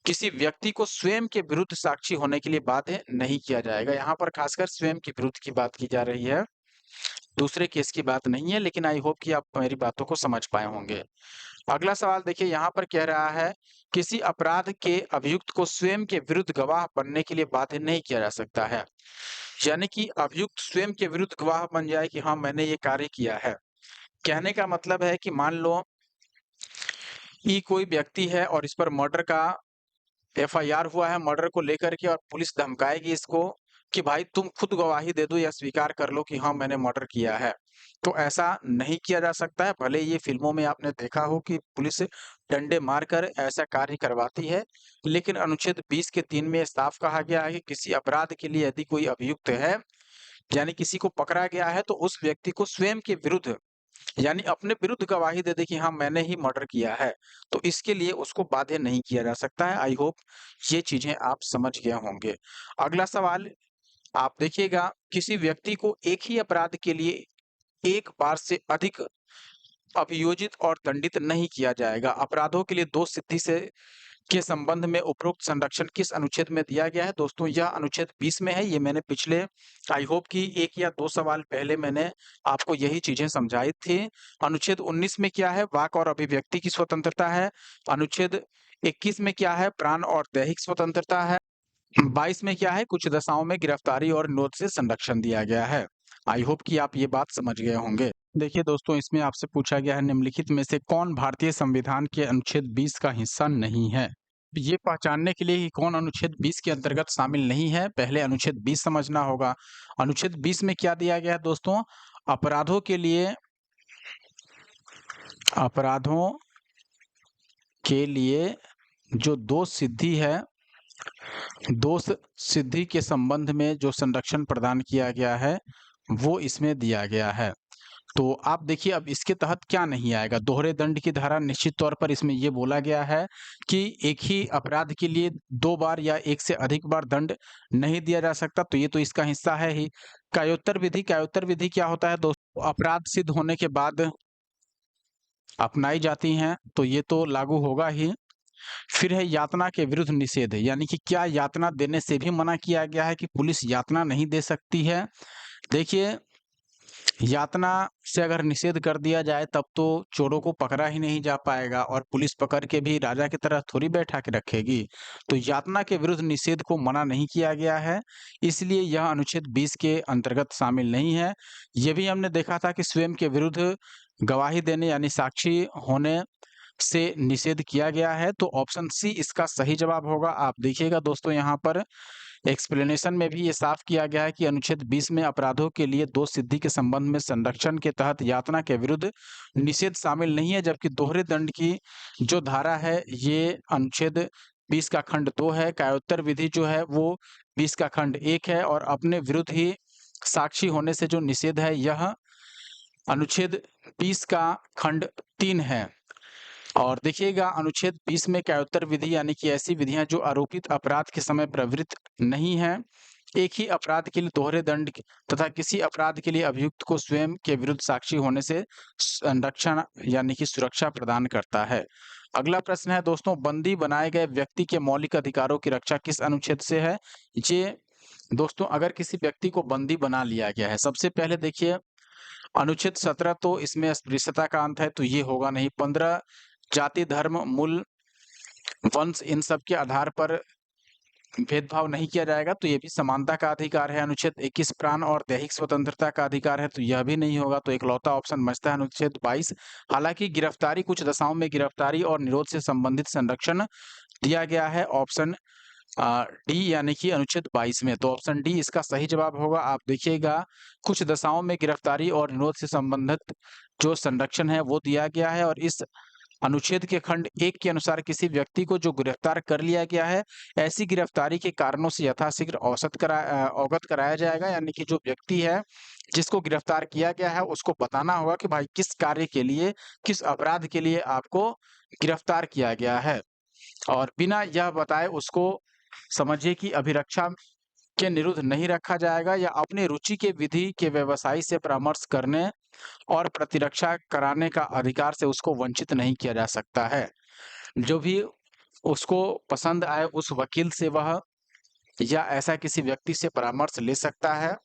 किसी व्यक्ति को स्वयं के विरुद्ध साक्षी होने के लिए बाध्य नहीं किया जाएगा। यहाँ पर खासकर स्वयं के विरुद्ध की बात की जा रही है। दूसरे केस की बात नहीं है, लेकिन आई होप कि आप मेरी बातों को समझ पाए होंगे। अगला सवाल देखिए यहाँ पर कह रहा है, किसी अपराध के अभियुक्त को स्वयं के विरुद्ध गवाह बनने के लिए बाध्य नहीं किया जा सकता है। यानी कि अभियुक्त स्वयं के विरुद्ध गवाह बन जाए कि हाँ, मैंने ये कार्य किया है। कहने का मतलब है कि मान लो कि कोई व्यक्ति है और इस पर मर्डर का एफआईआर हुआ है मर्डर को लेकर के और पुलिस धमकाएगी इसको कि भाई तुम खुद गवाही दे दो या स्वीकार कर लो कि हाँ, मैंने मर्डर किया है। तो ऐसा नहीं किया जा सकता है, भले ये फ़िल्मों में आपने देखा हो कि पुलिस डंडे मारकर ऐसा कार्य करवाती है, लेकिन अनुच्छेद 20 के 3 में साफ कहा गया है कि किसी अपराध के लिए यदि कोई अभियुक्त है, यानी किसी को पकड़ा गया है, तो उस व्यक्ति को स्वयं के विरुद्ध यानी अपने विरुद्ध गवाही दे दे कि हाँ, मैंने ही मर्डर किया है, तो इसके लिए उसको बाध्य नहीं किया जा सकता है। आई होप ये चीज़ें आप समझ गए होंगे। अगला सवाल आप देखिएगा, किसी व्यक्ति को एक ही अपराध के लिए एक बार से अधिक अभियोजित और दंडित नहीं किया जाएगा। अपराधों के लिए 2 सिद्धि से के संबंध में उपरोक्त संरक्षण किस अनुच्छेद में दिया गया है? दोस्तों यह अनुच्छेद 20 में है। ये मैंने पिछले आई होप कि 1 या 2 सवाल पहले मैंने आपको यही चीज़ें समझाई थी। अनुच्छेद 19 में क्या है? वाक और अभिव्यक्ति की स्वतंत्रता है। अनुच्छेद 21 में क्या है? प्राण और दैहिक स्वतंत्रता है। 22 में क्या है? कुछ दशाओं में गिरफ्तारी और निरोध से संरक्षण दिया गया है। आई होप कि आप ये बात समझ गए होंगे। देखिए दोस्तों, इसमें आपसे पूछा गया है निम्नलिखित में से कौन भारतीय संविधान के अनुच्छेद 20 का हिस्सा नहीं है? ये पहचानने के लिए कि कौन अनुच्छेद 20 के अंतर्गत शामिल नहीं है, पहले अनुच्छेद 20 समझना होगा। अनुच्छेद 20 में क्या दिया गया है दोस्तों? अपराधों के लिए अपराधों के लिए जो दोष सिद्धि है, दोष सिद्धि के संबंध में जो संरक्षण प्रदान किया गया है, वो इसमें दिया गया है। तो आप देखिए अब इसके तहत क्या नहीं आएगा, दोहरे दंड की धारा निश्चित तौर पर इसमें ये बोला गया है कि एक ही अपराध के लिए 2 बार या 1 से अधिक बार दंड नहीं दिया जा सकता, तो ये तो इसका हिस्सा है ही। कायोत्तर विधि क्या होता है दोस्तों? अपराध सिद्ध होने के बाद अपनाई जाती हैं, तो ये तो लागू होगा ही। फिर है यातना के विरुद्ध निषेध, यानी कि क्या यातना देने से भी मना किया गया है कि पुलिस यातना नहीं दे सकती है? देखिए, यातना से अगर निषेध कर दिया जाए तब तो चोरों को पकड़ा ही नहीं जा पाएगा और पुलिस पकड़ के भी राजा की तरह थोड़ी बैठा के रखेगी। तो यातना के विरुद्ध निषेध को मना नहीं किया गया है, इसलिए यह अनुच्छेद 20 के अंतर्गत शामिल नहीं है। ये भी हमने देखा था कि स्वयं के विरुद्ध गवाही देने यानी साक्षी होने से निषेध किया गया है, तो ऑप्शन सी इसका सही जवाब होगा। आप देखिएगा दोस्तों यहाँ पर एक्सप्लेनेशन में भी ये साफ किया गया है कि अनुच्छेद 20 में अपराधों के लिए दोष सिद्धि के संबंध में संरक्षण के तहत यातना के विरुद्ध निषेध शामिल नहीं है, जबकि दोहरे दंड की जो धारा है ये अनुच्छेद 20 का खंड 2 है, कायोत्तर विधि जो है वो 20 का खंड 1 है और अपने विरुद्ध ही साक्षी होने से जो निषेध है यह अनुच्छेद 20 का खंड 3 है। और देखिएगा अनुच्छेद 20 में कायोत्तर विधि यानी कि ऐसी विधियां जो आरोपित अपराध के समय प्रवृत्त नहीं है, एक ही अपराध के लिए दोहरे दंड तथा किसी अपराध के लिए अभियुक्त को स्वयं के विरुद्ध साक्षी होने से संरक्षण यानी कि सुरक्षा प्रदान करता है। अगला प्रश्न है दोस्तों, बंदी बनाए गए व्यक्ति के मौलिक अधिकारों की रक्षा किस अनुच्छेद से है? ये दोस्तों अगर किसी व्यक्ति को बंदी बना लिया गया है, सबसे पहले देखिए अनुच्छेद 17 तो इसमें अस्पृश्यता का अंत है, तो ये होगा नहीं। 15 जाति, धर्म, मूल, वंश इन सब के आधार पर भेदभाव नहीं किया जाएगा, तो ये भी समानता का अधिकार है। अनुच्छेद 21 प्राण और दैहिक स्वतंत्रता का अधिकार है, तो यह भी नहीं होगा, तो इकलौता ऑप्शन बचता है अनुच्छेद 22। हालांकि गिरफ्तारी कुछ दशाओं में गिरफ्तारी और निरोध से संबंधित संरक्षण दिया गया है ऑप्शन डी यानी कि अनुच्छेद 22 में, तो ऑप्शन डी इसका सही जवाब होगा। आप देखिएगा कुछ दशाओं में गिरफ्तारी और निरोध से संबंधित जो संरक्षण है वो दिया गया है और इस अनुच्छेद के खंड 1 के अनुसार किसी व्यक्ति को जो गिरफ्तार कर लिया गया है, ऐसी गिरफ्तारी के कारणों से यथाशीघ्र अवगत कराया जाएगा, यानी कि जो व्यक्ति है जिसको गिरफ्तार किया गया है उसको बताना होगा कि भाई किस कार्य के लिए, किस अपराध के लिए आपको गिरफ्तार किया गया है और बिना यह बताए उसको समझिए कि अभिरक्षा के निरुद्ध नहीं रखा जाएगा या अपने रुचि के विधि के व्यवसायी से परामर्श करने और प्रतिरक्षा कराने का अधिकार से उसको वंचित नहीं किया जा सकता है। जो भी उसको पसंद आए उस वकील से वह या ऐसा किसी व्यक्ति से परामर्श ले सकता है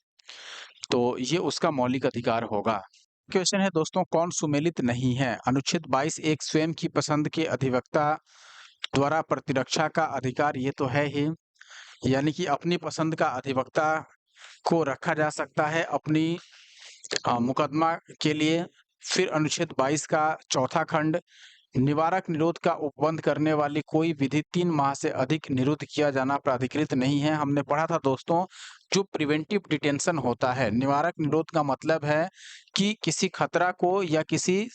तो ये उसका मौलिक अधिकार होगा। क्वेश्चन है दोस्तों, कौन सुमेलित नहीं है? अनुच्छेद 22 एक स्वयं की पसंद के अधिवक्ता द्वारा प्रतिरक्षा का अधिकार, ये तो है ही, यानी कि अपनी पसंद का अधिवक्ता को रखा जा सकता है अपनी मुकदमा के लिए। फिर अनुच्छेद 22 का चौथा खंड, निवारक निरोध का उपबंध करने वाली कोई विधि 3 माह से अधिक निरुद्ध किया जाना प्राधिकृत नहीं है। हमने पढ़ा था दोस्तों, जो प्रिवेंटिव डिटेंशन होता है, निवारक निरोध का मतलब है कि किसी खतरा को या किसी,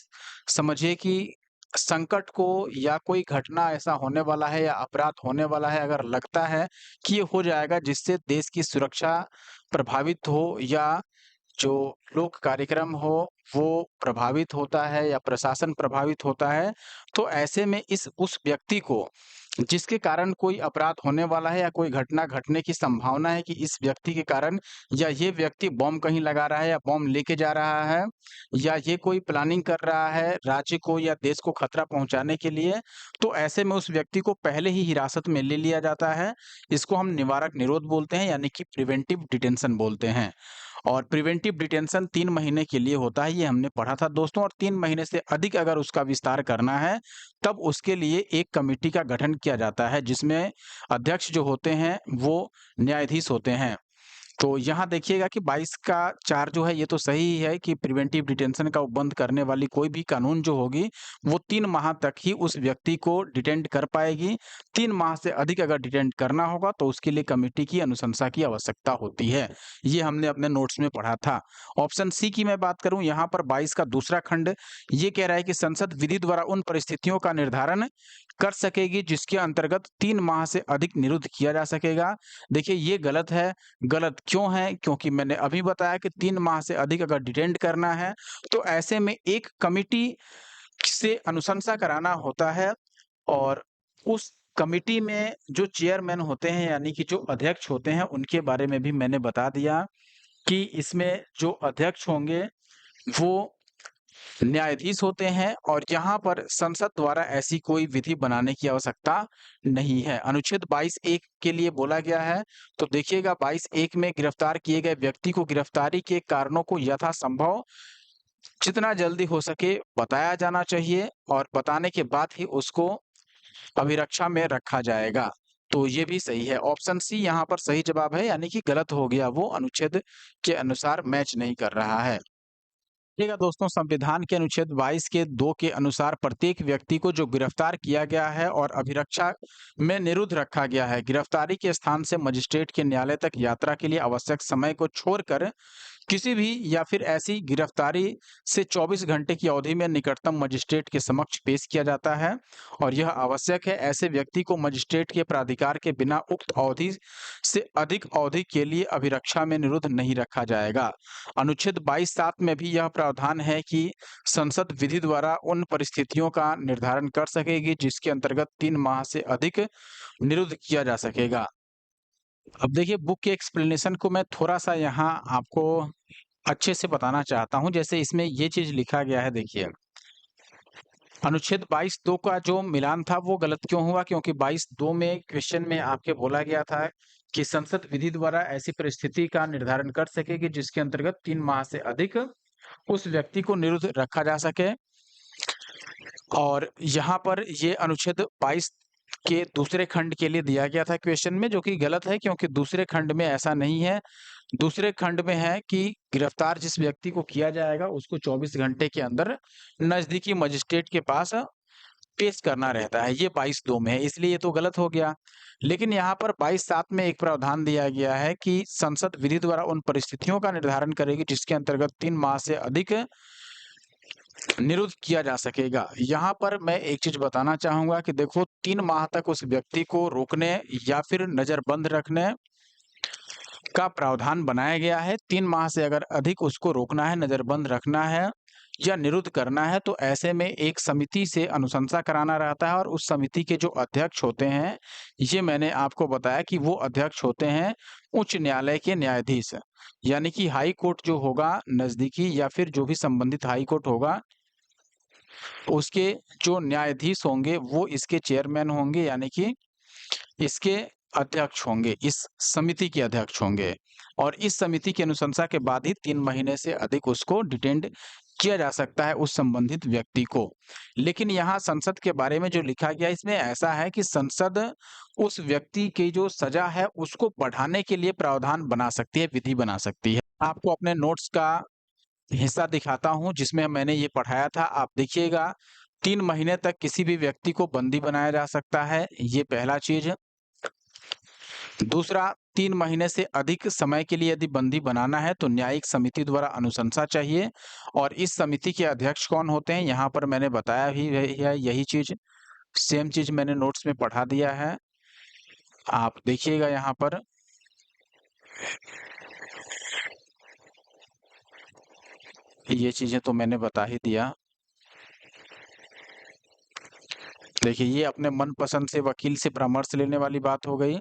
समझिए कि संकट को या कोई घटना ऐसा होने वाला है या अपराध होने वाला है, अगर लगता है कि ये हो जाएगा जिससे देश की सुरक्षा प्रभावित हो या जो लोक कार्यक्रम हो वो प्रभावित होता है या प्रशासन प्रभावित होता है, तो ऐसे में इस उस व्यक्ति को, जिसके कारण कोई अपराध होने वाला है या कोई घटना घटने की संभावना है कि इस व्यक्ति के कारण, या ये व्यक्ति बॉम्ब कहीं लगा रहा है या बॉम्ब लेके जा रहा है, या ये कोई प्लानिंग कर रहा है राज्य को या देश को खतरा पहुंचाने के लिए, तो ऐसे में उस व्यक्ति को पहले ही हिरासत में ले लिया जाता है। इसको हम निवारक निरोध बोलते हैं, यानी कि प्रिवेंटिव डिटेंशन बोलते हैं। और प्रिवेंटिव डिटेंशन 3 महीने के लिए होता है, ये हमने पढ़ा था दोस्तों। और 3 महीने से अधिक अगर उसका विस्तार करना है, तब उसके लिए एक कमेटी का गठन किया जाता है, जिसमें अध्यक्ष जो होते हैं वो न्यायाधीश होते हैं। तो यहाँ देखिएगा कि 22 का 4 जो है ये तो सही ही है कि प्रिवेंटिव डिटेंशन का उपबंध करने वाली कोई भी कानून जो होगी, वो 3 माह तक ही उस व्यक्ति को डिटेंड कर पाएगी। 3 माह से अधिक अगर डिटेंड करना होगा तो उसके लिए कमेटी की अनुशंसा की आवश्यकता होती है। ये हमने अपने नोट्स में पढ़ा था। ऑप्शन सी की मैं बात करूँ, यहाँ पर 22 का दूसरा खंड ये कह रहा है कि संसद विधि द्वारा उन परिस्थितियों का निर्धारण कर सकेगी जिसके अंतर्गत 3 माह से अधिक निरुद्ध किया जा सकेगा। देखिए ये गलत है। गलत क्यों है? क्योंकि मैंने अभी बताया कि 3 माह से अधिक अगर डिटेंड करना है, तो ऐसे में एक कमिटी से अनुशंसा कराना होता है, और उस कमिटी में जो चेयरमैन होते हैं, यानी कि जो अध्यक्ष होते हैं, उनके बारे में भी मैंने बता दिया कि इसमें जो अध्यक्ष होंगे वो न्यायाधीश होते हैं, और यहाँ पर संसद द्वारा ऐसी कोई विधि बनाने की आवश्यकता नहीं है। अनुच्छेद 22(1) के लिए बोला गया है, तो देखिएगा 22(1) में गिरफ्तार किए गए व्यक्ति को गिरफ्तारी के कारणों को यथासंभव जितना जल्दी हो सके बताया जाना चाहिए, और बताने के बाद ही उसको अभिरक्षा में रखा जाएगा। तो ये भी सही है। ऑप्शन सी यहाँ पर सही जवाब है, यानी कि गलत हो गया, वो अनुच्छेद के अनुसार मैच नहीं कर रहा है। देखिएगा दोस्तों, संविधान के अनुच्छेद 22 के 2 के अनुसार प्रत्येक व्यक्ति को जो गिरफ्तार किया गया है और अभिरक्षा में निरुद्ध रखा गया है, गिरफ्तारी के स्थान से मजिस्ट्रेट के न्यायालय तक यात्रा के लिए आवश्यक समय को छोड़कर किसी भी या फिर ऐसी गिरफ्तारी से 24 घंटे की अवधि में निकटतम मजिस्ट्रेट के समक्ष पेश किया जाता है, और यह आवश्यक है। ऐसे व्यक्ति को मजिस्ट्रेट के प्राधिकार के बिना उक्त अवधि से अधिक अवधि के लिए अभिरक्षा में निरुद्ध नहीं रखा जाएगा। अनुच्छेद 22(7) में भी यह प्रावधान है कि संसद विधि द्वारा उन परिस्थितियों का निर्धारण कर सकेगी जिसके अंतर्गत 3 माह से अधिक निरुद्ध किया जा सकेगा। अब देखिए, बुक के एक्सप्लेनेशन को मैं थोड़ा-सा यहाँ आपको अच्छे से बताना चाहता हूँ। जैसे इसमें ये चीज़ लिखा गया है, देखिए, अनुच्छेद 22(2) का जो मिलान था वो गलत क्यों हुआ? क्योंकि 22(2) में क्वेश्चन में आपके बोला गया था कि संसद विधि द्वारा ऐसी परिस्थिति का निर्धारण कर सकेगी जिसके अंतर्गत 3 माह से अधिक उस व्यक्ति को निरुद्ध रखा जा सके। और यहाँ पर ये अनुच्छेद 22 के दूसरे खंड के लिए दिया गया था क्वेश्चन में, जो कि गलत है, क्योंकि दूसरे खंड में ऐसा नहीं है। दूसरे खंड में है कि गिरफ्तार जिस व्यक्ति को किया जाएगा उसको 24 घंटे के अंदर नजदीकी मजिस्ट्रेट के पास पेश करना रहता है। ये 22(2) में है, इसलिए ये तो गलत हो गया। लेकिन यहाँ पर 22(7) में एक प्रावधान दिया गया है कि संसद विधि द्वारा उन परिस्थितियों का निर्धारण करेगी जिसके अंतर्गत 3 माह से अधिक निरुद्ध किया जा सकेगा। यहाँ पर मैं एक चीज़ बताना चाहूँगा कि देखो, 3 माह तक उस व्यक्ति को रोकने या फिर नज़रबंद रखने का प्रावधान बनाया गया है। 3 माह से अगर अधिक उसको रोकना है, नज़रबंद रखना है या निरुद्ध करना है, तो ऐसे में एक समिति से अनुशंसा कराना रहता है, और उस समिति के जो अध्यक्ष होते हैं, ये मैंने आपको बताया कि वो अध्यक्ष होते हैं उच्च न्यायालय के न्यायाधीश। यानी कि हाई कोर्ट जो होगा नज़दीकी, या फिर जो भी संबंधित हाई कोर्ट होगा, उसके जो न्यायाधीश होंगे वो इसके चेयरमैन होंगे, यानी कि इसके अध्यक्ष होंगे, इस समिति के अध्यक्ष होंगे और इस समिति की अनुशंसा के बाद ही 3 महीने से अधिक उसको डिटेंड किया जा सकता है उस संबंधित व्यक्ति को। लेकिन यहाँ संसद के बारे में जो लिखा गया है इसमें ऐसा है कि संसद उस व्यक्ति की जो सज़ा है उसको बढ़ाने के लिए प्रावधान बना सकती है, विधि बना सकती है। आपको अपने नोट्स का हिस्सा दिखाता हूँ जिसमें मैंने ये पढ़ाया था, आप देखिएगा 3 महीने तक किसी भी व्यक्ति को बंदी बनाया जा सकता है, ये पहला चीज़। दूसरा, 3 महीने से अधिक समय के लिए यदि बंदी बनाना है तो न्यायिक समिति द्वारा अनुशंसा चाहिए और इस समिति के अध्यक्ष कौन होते हैं, यहाँ पर मैंने बताया भी है यही चीज़, सेम चीज़ मैंने नोट्स में पढ़ा दिया है। आप देखिएगा यहाँ पर। ये चीज़ें तो मैंने बता ही दिया। देखिए, ये अपने मनपसंद से वकील से परामर्श लेने वाली बात हो गई।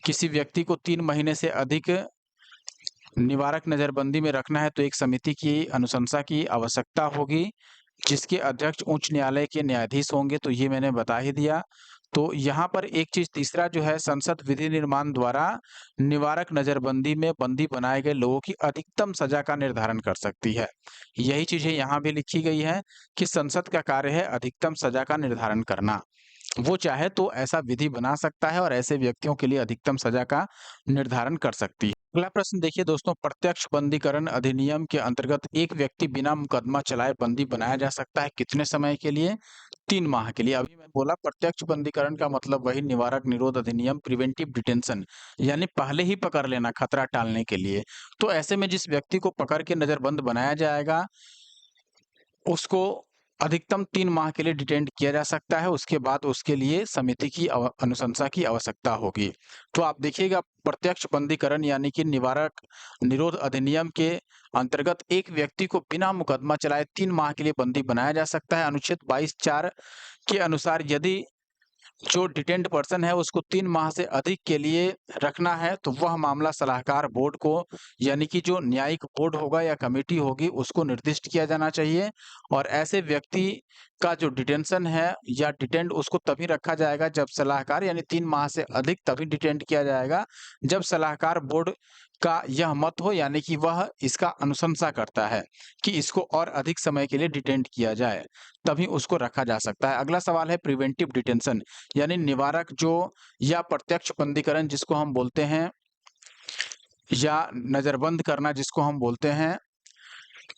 किसी व्यक्ति को 3 महीने से अधिक निवारक नज़रबंदी में रखना है तो एक समिति की अनुशंसा की आवश्यकता होगी, जिसके अध्यक्ष उच्च न्यायालय के न्यायाधीश होंगे, तो ये मैंने बता ही दिया। तो यहाँ पर एक चीज़ तीसरा जो है, संसद विधि निर्माण द्वारा निवारक नज़रबंदी में बंदी बनाए गए लोगों की अधिकतम सज़ा का निर्धारण कर सकती है। यही चीज़ें यहाँ भी लिखी गई हैं कि संसद का कार्य है अधिकतम सज़ा का निर्धारण करना। वो चाहे तो ऐसा विधि बना सकता है और ऐसे व्यक्तियों के लिए अधिकतम सज़ा का निर्धारण कर सकती है। अगला प्रश्न देखिए दोस्तों, प्रत्यक्ष बंदीकरण अधिनियम के अंतर्गत एक व्यक्ति बिना मुकदमा चलाए बंदी बनाया जा सकता है कितने समय के लिए? 3 माह के लिए। अभी मैं बोला प्रत्यक्ष बंदीकरण का मतलब वही निवारक निरोध अधिनियम, प्रिवेंटिव डिटेंशन, यानी पहले ही पकड़ लेना खतरा टालने के लिए। तो ऐसे में जिस व्यक्ति को पकड़ के नज़रबंद बनाया जाएगा, उसको अधिकतम 3 माह के लिए डिटेंड किया जा सकता है, उसके बाद उसके लिए समिति की अनुशंसा की आवश्यकता होगी। तो आप देखिएगा, प्रत्यक्ष बंदीकरण यानी कि निवारक निरोध अधिनियम के अंतर्गत एक व्यक्ति को बिना मुकदमा चलाए 3 माह के लिए बंदी बनाया जा सकता है। अनुच्छेद 22(4) के अनुसार यदि जो डिटेंड पर्सन है उसको 3 माह से अधिक के लिए रखना है तो वह मामला सलाहकार बोर्ड को, यानी कि जो न्यायिक बोर्ड होगा या कमेटी होगी, उसको निर्दिष्ट किया जाना चाहिए और ऐसे व्यक्ति का जो डिटेंशन है या डिटेंड उसको तभी रखा जाएगा जब सलाहकार, यानी 3 माह से अधिक तभी डिटेंड किया जाएगा जब सलाहकार बोर्ड का यह मत हो, यानी कि वह इसका अनुशंसा करता है कि इसको और अधिक समय के लिए डिटेंड किया जाए, तभी उसको रखा जा सकता है। अगला सवाल है प्रिवेंटिव डिटेंशन, यानी निवारक जो या प्रत्यक्ष बंदीकरण जिसको हम बोलते हैं, या नज़रबंद करना जिसको हम बोलते हैं,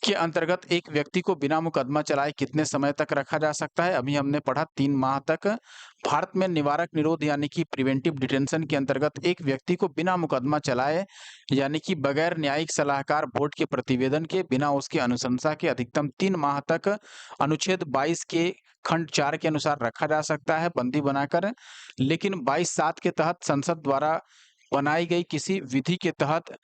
के अंतर्गत एक व्यक्ति को बिना मुकदमा चलाए कितने समय तक रखा जा सकता है? अभी हमने पढ़ा 3 माह तक। भारत में निवारक निरोध यानी कि प्रिवेंटिव डिटेंशन के अंतर्गत एक व्यक्ति को बिना मुकदमा चलाए, यानी कि बगैर न्यायिक सलाहकार बोर्ड के प्रतिवेदन के, बिना उसकी अनुशंसा के अधिकतम 3 माह तक अनुच्छेद 22 के खंड 4 के अनुसार रखा जा सकता है बंदी बनाकर। लेकिन 22(7) के तहत संसद द्वारा बनाई गई किसी विधि के तहत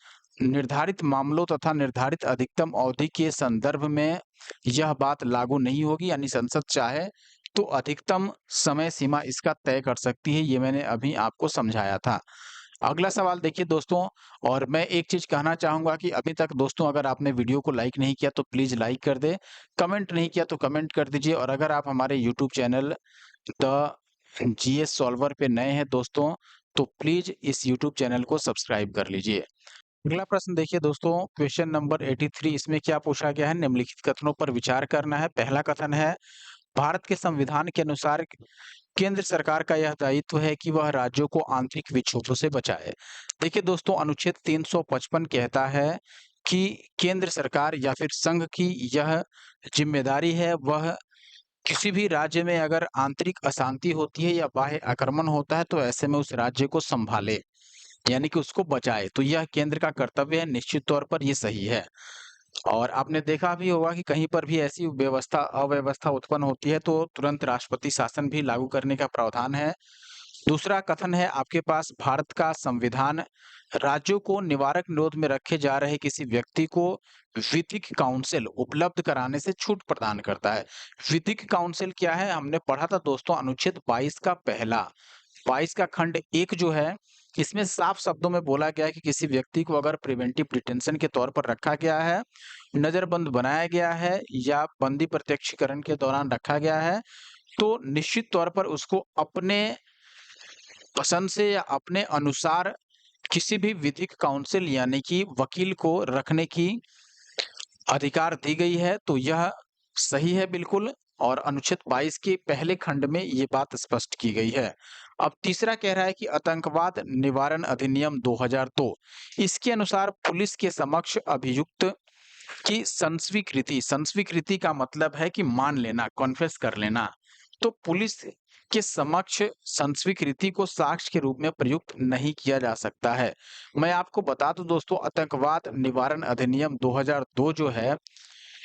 निर्धारित मामलों तथा निर्धारित अधिकतम अवधि के संदर्भ में यह बात लागू नहीं होगी, यानी संसद चाहे तो अधिकतम समय सीमा इसका तय कर सकती है। ये मैंने अभी आपको समझाया था। अगला सवाल देखिए दोस्तों, और मैं एक चीज़ कहना चाहूँगा कि अभी तक दोस्तों अगर आपने वीडियो को लाइक नहीं किया तो प्लीज़ लाइक कर दें, कमेंट नहीं किया तो कमेंट कर दीजिए और अगर आप हमारे YouTube channel the GS solver पे नए हैं दोस्तों, तो प्लीज़ इस यूट्यूब चैनल को सब्सक्राइब कर लीजिए। अगला प्रश्न देखिए दोस्तों, क्वेश्चन नंबर 83, इसमें क्या पूछा गया है? निम्नलिखित कथनों पर विचार करना है। पहला कथन है, भारत के संविधान के अनुसार केंद्र सरकार का यह दायित्व है कि वह राज्यों को आंतरिक विक्षोभों से बचाए। देखिए दोस्तों, अनुच्छेद 355 कहता है कि केंद्र सरकार या फिर संघ की यह जिम्मेदारी है, वह किसी भी राज्य में अगर आंतरिक अशांति होती है या बाह्य आक्रमण होता है तो ऐसे में उस राज्य को संभाले, यानी कि उसको बचाए। तो यह केंद्र का कर्तव्य है, निश्चित तौर पर ये सही है। और आपने देखा भी होगा कि कहीं पर भी ऐसी अव्यवस्था उत्पन्न होती है तो तुरंत राष्ट्रपति शासन भी लागू करने का प्रावधान है। दूसरा कथन है आपके पास, भारत का संविधान राज्यों को निवारक निरोध में रखे जा रहे किसी व्यक्ति को विधिक काउंसिल उपलब्ध कराने से छूट प्रदान करता है। विधिक काउंसिल क्या है? हमने पढ़ा था दोस्तों अनुच्छेद 22 का पहला 22 का खंड 1 जो है, इसमें साफ शब्दों में बोला गया है कि किसी व्यक्ति को अगर प्रिवेंटिव डिटेंशन के तौर पर रखा गया है, नज़रबंद बनाया गया है या बंदी प्रत्यक्षीकरण के दौरान रखा गया है, तो निश्चित तौर पर उसको अपने पसंद से या अपने अनुसार किसी भी विधिक काउंसिल यानी कि वकील को रखने की अधिकार दी गई है, तो यह सही है बिल्कुल। और अनुच्छेद 22 के पहले खंड में ये बात स्पष्ट की गई है। अब तीसरा कह रहा है कि आतंकवाद निवारण अधिनियम 2002, इसके अनुसार पुलिस के समक्ष अभियुक्त की संस्वीकृति का मतलब है कि मान लेना, कॉन्फेस कर लेना। तो पुलिस के समक्ष संस्वीकृति को साक्ष्य के रूप में प्रयुक्त नहीं किया जा सकता है। मैं आपको बता दूं दोस्तों, आतंकवाद निवारण अधिनियम 2002 जो है,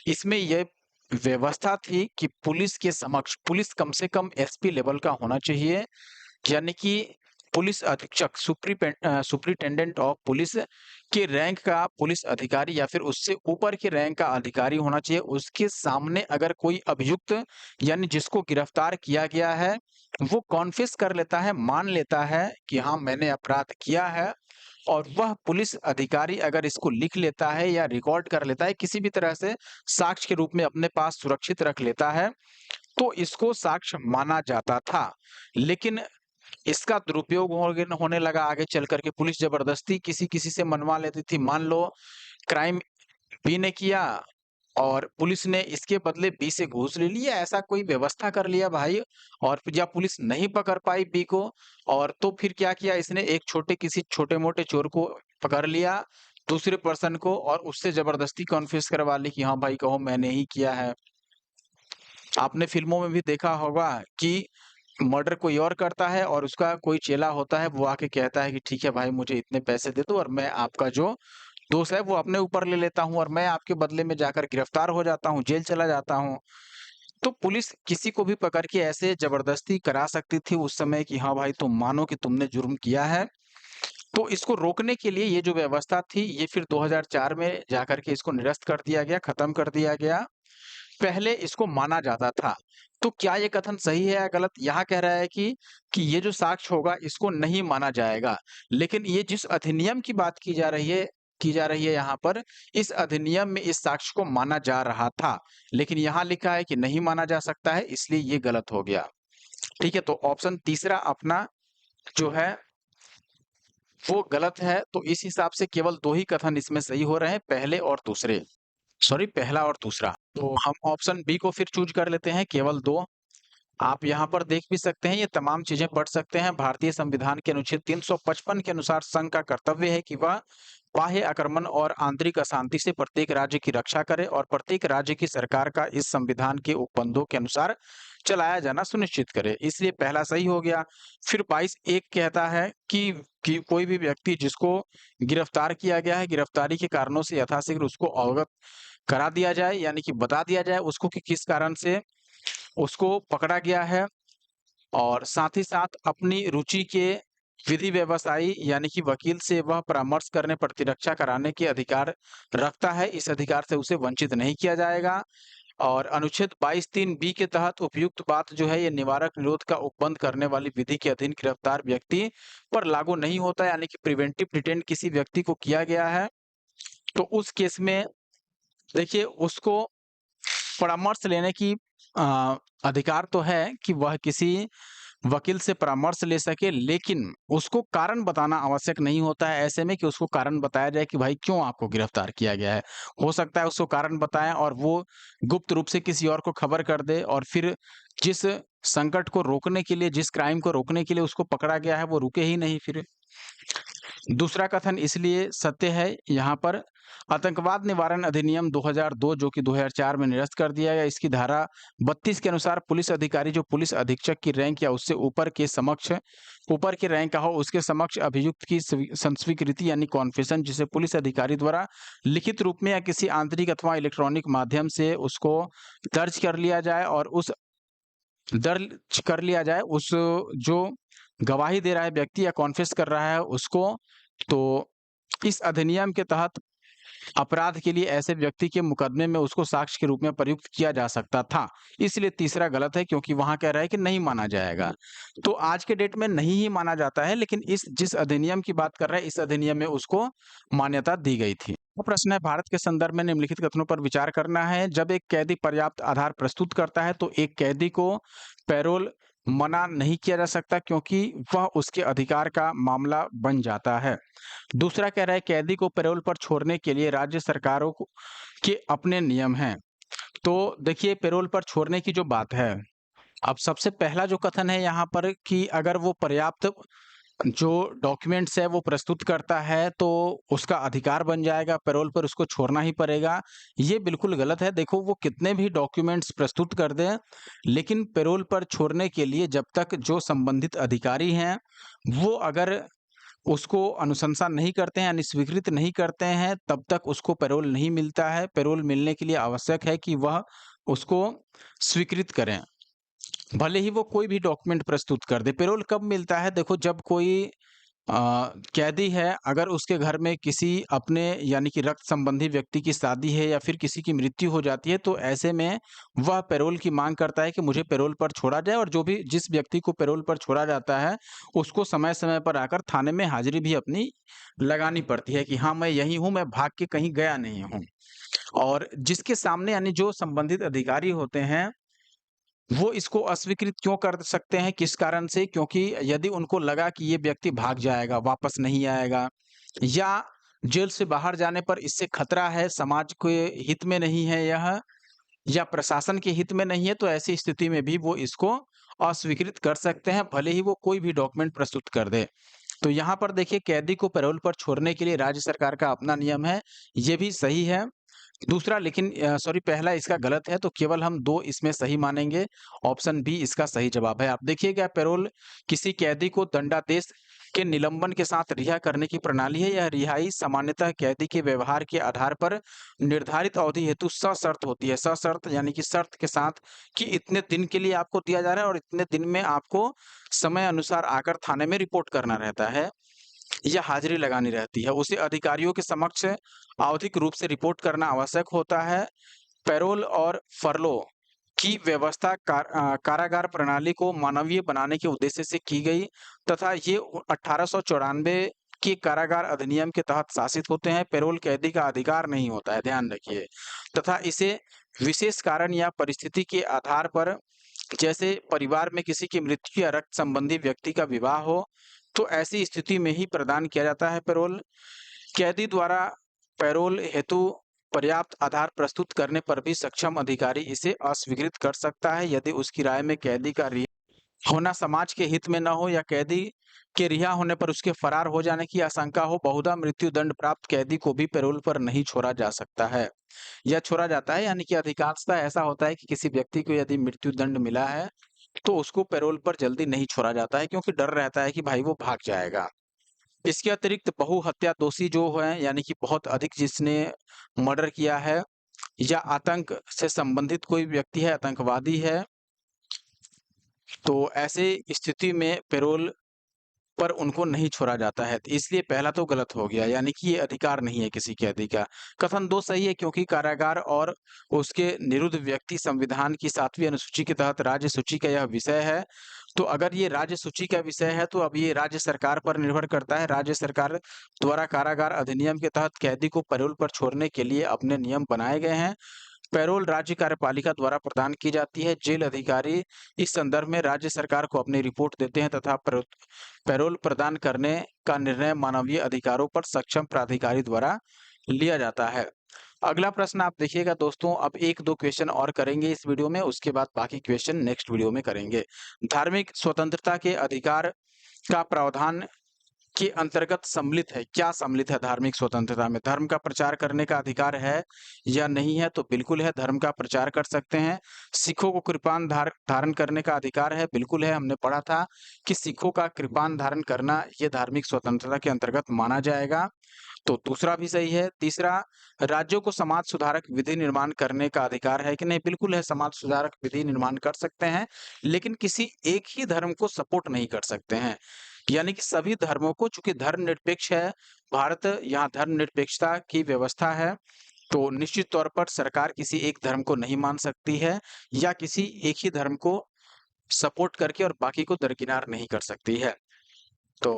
इसमें यह व्यवस्था थी कि पुलिस के समक्ष, पुलिस कम से कम एसपी लेवल का होना चाहिए, यानी कि पुलिस अधीक्षक, सुपरिटेंडेंट ऑफ पुलिस के रैंक का पुलिस अधिकारी या फिर उससे ऊपर के रैंक का अधिकारी होना चाहिए। उसके सामने अगर कोई अभियुक्त यानी जिसको गिरफ्तार किया गया है, वो कॉन्फेस कर लेता है, मान लेता है कि हाँ मैंने अपराध किया है, और वह पुलिस अधिकारी अगर इसको लिख लेता है या रिकॉर्ड कर लेता है, किसी भी तरह से साक्ष्य के रूप में अपने पास सुरक्षित रख लेता है, तो इसको साक्ष्य माना जाता था। लेकिन इसका दुरुपयोग होने लगा आगे चल करके। पुलिस जबरदस्ती किसी-किसी से मनवा लेती थी। मान लो क्राइम बी ने किया और पुलिस ने इसके बदले बी से घूस ले लिया, ऐसा कोई व्यवस्था कर लिया भाई, और या पुलिस नहीं पकड़ पाई बी को, और तो फिर क्या किया इसने, एक किसी छोटे-मोटे चोर को पकड़ लिया, दूसरे पर्सन को, और उससे जबरदस्ती कन्फेस करवा ली कि हाँ भाई कहो मैंने ही किया है। आपने फ़िल्मों में भी देखा होगा कि मर्डर कोई और करता है और उसका कोई चेला होता है, वो आके कहता है कि ठीक है भाई मुझे इतने पैसे दे दो और मैं आपका जो दोष है वो अपने ऊपर ले लेता हूँ, और मैं आपके बदले में जाकर गिरफ्तार हो जाता हूँ, जेल चला जाता हूँ। तो पुलिस किसी को भी पकड़ के ऐसे जबरदस्ती करा सकती थी उस समय कि हाँ भाई तुम मानो कि तुमने जुर्म किया है। तो इसको रोकने के लिए ये जो व्यवस्था थी, ये फिर 2004 में जाकर के इसको निरस्त कर दिया गया, खत्म कर दिया गया। पहले इसको माना जाता था। तो क्या ये कथन सही है या गलत? यहाँ कह रहा है कि ये जो साक्ष्य होगा इसको नहीं माना जाएगा। लेकिन ये जिस अधिनियम की बात की जा रही है यहाँ पर, इस अधिनियम में इस साक्ष्य को माना जा रहा था। लेकिन यहाँ लिखा है कि नहीं माना जा सकता है, इसलिए ये गलत हो गया। ठीक है? तो ऑप्शन तीसरा अपना जो है वो गलत है। तो इस हिसाब से केवल 2 ही कथन इसमें सही हो रहे हैं, पहले और दूसरे। सॉरी, पहला और दूसरा। तो हम ऑप्शन बी को फिर चूज़ कर लेते हैं, केवल 2। आप यहाँ पर देख भी सकते हैं, ये तमाम चीज़ें पढ़ सकते हैं। भारतीय संविधान के अनुच्छेद 355 के अनुसार संघ का कर्तव्य है कि वह बाह्य आक्रमण और आंतरिक अशांति से प्रत्येक राज्य की रक्षा करे, और प्रत्येक राज्य की सरकार का इस संविधान के उपबंधों के अनुसार चलाया जाना सुनिश्चित करे। इसलिए पहला सही हो गया। फिर 22 एक कहता है कि कोई भी व्यक्ति जिसको गिरफ्तार किया गया है, गिरफ्तारी के कारणों से यथाशीघ्र उसको अवगत करा दिया जाए, यानी कि बता दिया जाए उसको कि किस कारण से उसको पकड़ा गया है, और साथ ही साथ अपनी रुचि के विधि व्यवसायी यानी कि वकील से वह परामर्श करने, प्रतिरक्षा कराने के अधिकार रखता है। इस अधिकार से उसे वंचित नहीं किया जाएगा। और अनुच्छेद 22(3) बी के तहत उपयुक्त बात जो है, ये निवारक निरोध का उपबंध करने वाली विधि के अधीन गिरफ्तार व्यक्ति पर लागू नहीं होता, यानी कि प्रिवेंटिव डिटेंट किसी व्यक्ति को किया गया है, तो उस केस में देखिए उसको परामर्श लेने की अधिकार तो है कि वह किसी वकील से परामर्श ले सके, लेकिन उसको कारण बताना आवश्यक नहीं होता है ऐसे में, कि उसको कारण बताया जाए कि भाई क्यों आपको गिरफ्तार किया गया है। हो सकता है उसको कारण बताएं और वो गुप्त रूप से किसी और को खबर कर दे, और फिर जिस संकट को रोकने के लिए, जिस क्राइम को रोकने के लिए उसको पकड़ा गया है, वो रुके ही नहीं फिर। दूसरा कथन इसलिए सत्य है यहाँ पर, आतंकवाद निवारण अधिनियम 2002 जो कि 2004 में निरस्त कर दिया गया, इसकी धारा 32 के अनुसार पुलिस अधिकारी जो पुलिस अधीक्षक की रैंक या उससे ऊपर के रैंक का हो, उसके समक्ष अभियुक्त की संस्वीकृति यानी कॉन्फेशन, जिसे पुलिस अधिकारी द्वारा लिखित रूप में या किसी आंतरिक अथवा इलेक्ट्रॉनिक माध्यम से उसको दर्ज कर लिया जाए उस जो गवाही दे रहा है व्यक्ति या कॉन्फेस कर रहा है उसको। तो इस अधिनियम के तहत अपराध के लिए ऐसे व्यक्ति के मुकदमे में उसको साक्ष्य के रूप में प्रयुक्त किया जा सकता था। इसलिए तीसरा गलत है, क्योंकि वहां कह रहा है कि नहीं माना जाएगा। तो आज के डेट में नहीं ही माना जाता है, लेकिन इस जिस अधिनियम की बात कर रहे हैं, इस अधिनियम में उसको मान्यता दी गई थी। तो प्रश्न है, भारत के संदर्भ में निम्नलिखित कथनों पर विचार करना है। जब एक कैदी पर्याप्त आधार प्रस्तुत करता है तो एक कैदी को पैरोल मना नहीं किया जा सकता क्योंकि वह उसके अधिकार का मामला बन जाता है। दूसरा कह रहा है कैदी को पैरोल पर छोड़ने के लिए राज्य सरकारों को के अपने नियम हैं। तो देखिए पैरोल पर छोड़ने की जो बात है, अब सबसे पहला जो कथन है यहाँ पर कि अगर वो पर्याप्त जो डॉक्यूमेंट्स है वो प्रस्तुत करता है तो उसका अधिकार बन जाएगा, पैरोल पर उसको छोड़ना ही पड़ेगा। ये बिल्कुल गलत है। देखो वो कितने भी डॉक्यूमेंट्स प्रस्तुत कर दें, लेकिन पैरोल पर छोड़ने के लिए जब तक जो संबंधित अधिकारी हैं, वो अगर उसको अनुशंसा नहीं करते हैं यानी स्वीकृत नहीं करते हैं, तब तक उसको पैरोल नहीं मिलता है। पैरोल मिलने के लिए आवश्यक है कि वह उसको स्वीकृत करें। भले ही वो कोई भी डॉक्यूमेंट प्रस्तुत कर दे। पैरोल कब मिलता है? देखो जब कोई कैदी है, अगर उसके घर में किसी अपने यानी कि रक्त संबंधी व्यक्ति की शादी है या फिर किसी की मृत्यु हो जाती है, तो ऐसे में वह पैरोल की माँग करता है कि मुझे पैरोल पर छोड़ा जाए और जो भी जिस व्यक्ति को पैरोल पर छोड़ा जाता है, उसको समय-समय पर आकर थाने में हाज़िरी भी अपनी लगानी पड़ती है कि हाँ, मैं यहीं हूँ, मैं भाग के कहीं गया नहीं हूँ। और जिसके सामने यानी जो संबंधित अधिकारी होते हैं, वो इसको अस्वीकृत क्यों कर सकते हैं? किस कारण से? क्योंकि यदि उनको लगा कि ये व्यक्ति भाग जाएगा, वापस नहीं आएगा या जेल से बाहर जाने पर इससे खतरा है, समाज के हित में नहीं है यह या प्रशासन के हित में नहीं है, तो ऐसी स्थिति में भी वो इसको अस्वीकृत कर सकते हैं, भले ही वो कोई भी डॉक्यूमेंट प्रस्तुत कर दे। तो यहाँ पर देखिए कैदी को पैरोल पर छोड़ने के लिए राज्य सरकार का अपना नियम है, ये भी सही है। दूसरा लेकिन सॉरी पहला इसका गलत है, तो केवल हम 2 इसमें सही मानेंगे। ऑप्शन बी इसका सही जवाब है। आप देखिएगा पैरोल किसी कैदी को दंडादेश के निलंबन के साथ रिहा करने की प्रणाली है। यह रिहाई सामान्यतः कैदी के व्यवहार के आधार पर निर्धारित अवधि हेतु सशर्त होती है। सशर्त यानी कि शर्त के साथ कि इतने दिन के लिए आपको दिया जा रहा है और इतने दिन में आपको समय अनुसार आकर थाने में रिपोर्ट करना रहता है। या हाजिरी लगानी रहती है। उसे अधिकारियों के समक्ष आवधिक रूप से रिपोर्ट करना आवश्यक होता है। पैरोल और फरलो की व्यवस्था कारागार प्रणाली को मानवीय बनाने के उद्देश्य से की गई तथा ये 1894 के कारागार अधिनियम के तहत शासित होते हैं। पैरोल कैदी का अधिकार नहीं होता है, ध्यान रखिए। तथा इसे विशेष कारण या परिस्थिति के आधार पर जैसे परिवार में किसी की मृत्यु या रक्त संबंधी व्यक्ति का विवाह हो, तो ऐसी स्थिति में ही प्रदान किया जाता है पैरोल। कैदी द्वारा पैरोल हेतु पर्याप्त आधार प्रस्तुत करने पर भी सक्षम अधिकारी इसे अस्वीकृत कर सकता है यदि उसकी राय में कैदी का होना समाज के हित में न हो या कैदी के रिहा होने पर उसके फरार हो जाने की आशंका हो। बहुधा मृत्यु दंड प्राप्त कैदी को भी पैरोल पर नहीं छोड़ा जा सकता है या छोड़ा जाता है, यानी कि अधिकांशतः ऐसा होता है कि किसी व्यक्ति को यदि मृत्यु दंड मिला है तो उसको पैरोल पर जल्दी नहीं छोड़ा जाता है क्योंकि डर रहता है कि भाई वो भाग जाएगा। इसके अतिरिक्त बहु हत्या दोषी जो है यानी कि बहुत अधिक जिसने मर्डर किया है या आतंक से संबंधित कोई व्यक्ति है, आतंकवादी है, तो ऐसे स्थिति में पैरोल पर उनको नहीं छोड़ा जाता है। तो इसलिए पहला तो गलत हो गया, यानी कि ये अधिकार नहीं है किसी कैदी का। कथन 2 सही है क्योंकि कारागार और उसके निरुद्ध व्यक्ति संविधान की 7वीं अनुसूची के तहत राज्य सूची का यह विषय है। तो अगर ये राज्य सूची का विषय है तो अब ये राज्य सरकार पर निर्भर करता है। राज्य सरकार द्वारा कारागार अधिनियम के तहत कैदी को पैरोल पर छोड़ने के लिए अपने नियम बनाए गए हैं। पैरोल राज्य कार्यपालिका द्वारा प्रदान की जाती है। जेल अधिकारी इस संदर्भ में राज्य सरकार को अपनी रिपोर्ट देते हैं तथा पैरोल प्रदान करने का निर्णय मानवीय अधिकारों पर सक्षम प्राधिकारी द्वारा लिया जाता है। अगला प्रश्न आप देखिएगा दोस्तों, अब 1-2 क्वेश्चन और करेंगे इस वीडियो में, उसके बाद बाकी क्वेश्चन नेक्स्ट वीडियो में करेंगे। धार्मिक स्वतंत्रता के अधिकार का प्रावधान के अंतर्गत सम्मिलित है। क्या सम्मिलित है धार्मिक स्वतंत्रता में? धर्म का प्रचार करने का अधिकार है या नहीं है? तो बिल्कुल है, धर्म का प्रचार कर सकते हैं। सिखों को कृपान धारण करने का अधिकार है, बिल्कुल है। हमने पढ़ा था कि सिखों का कृपान धारण करना ये धार्मिक स्वतंत्रता के अंतर्गत माना जाएगा। तो दूसरा भी सही है। तीसरा, राज्यों को समाज सुधारक विधि निर्माण करने का अधिकार है कि नहीं? बिल्कुल है, समाज सुधारक विधि निर्माण कर सकते हैं, लेकिन किसी एक ही धर्म को सपोर्ट नहीं कर सकते हैं। यानी कि सभी धर्मों को, चूंकि धर्मनिरपेक्ष है भारत, यहाँ धर्मनिरपेक्षता की व्यवस्था है, तो निश्चित तौर पर सरकार किसी एक धर्म को नहीं मान सकती है या किसी एक ही धर्म को सपोर्ट करके और बाकी को दरकिनार नहीं कर सकती है। तो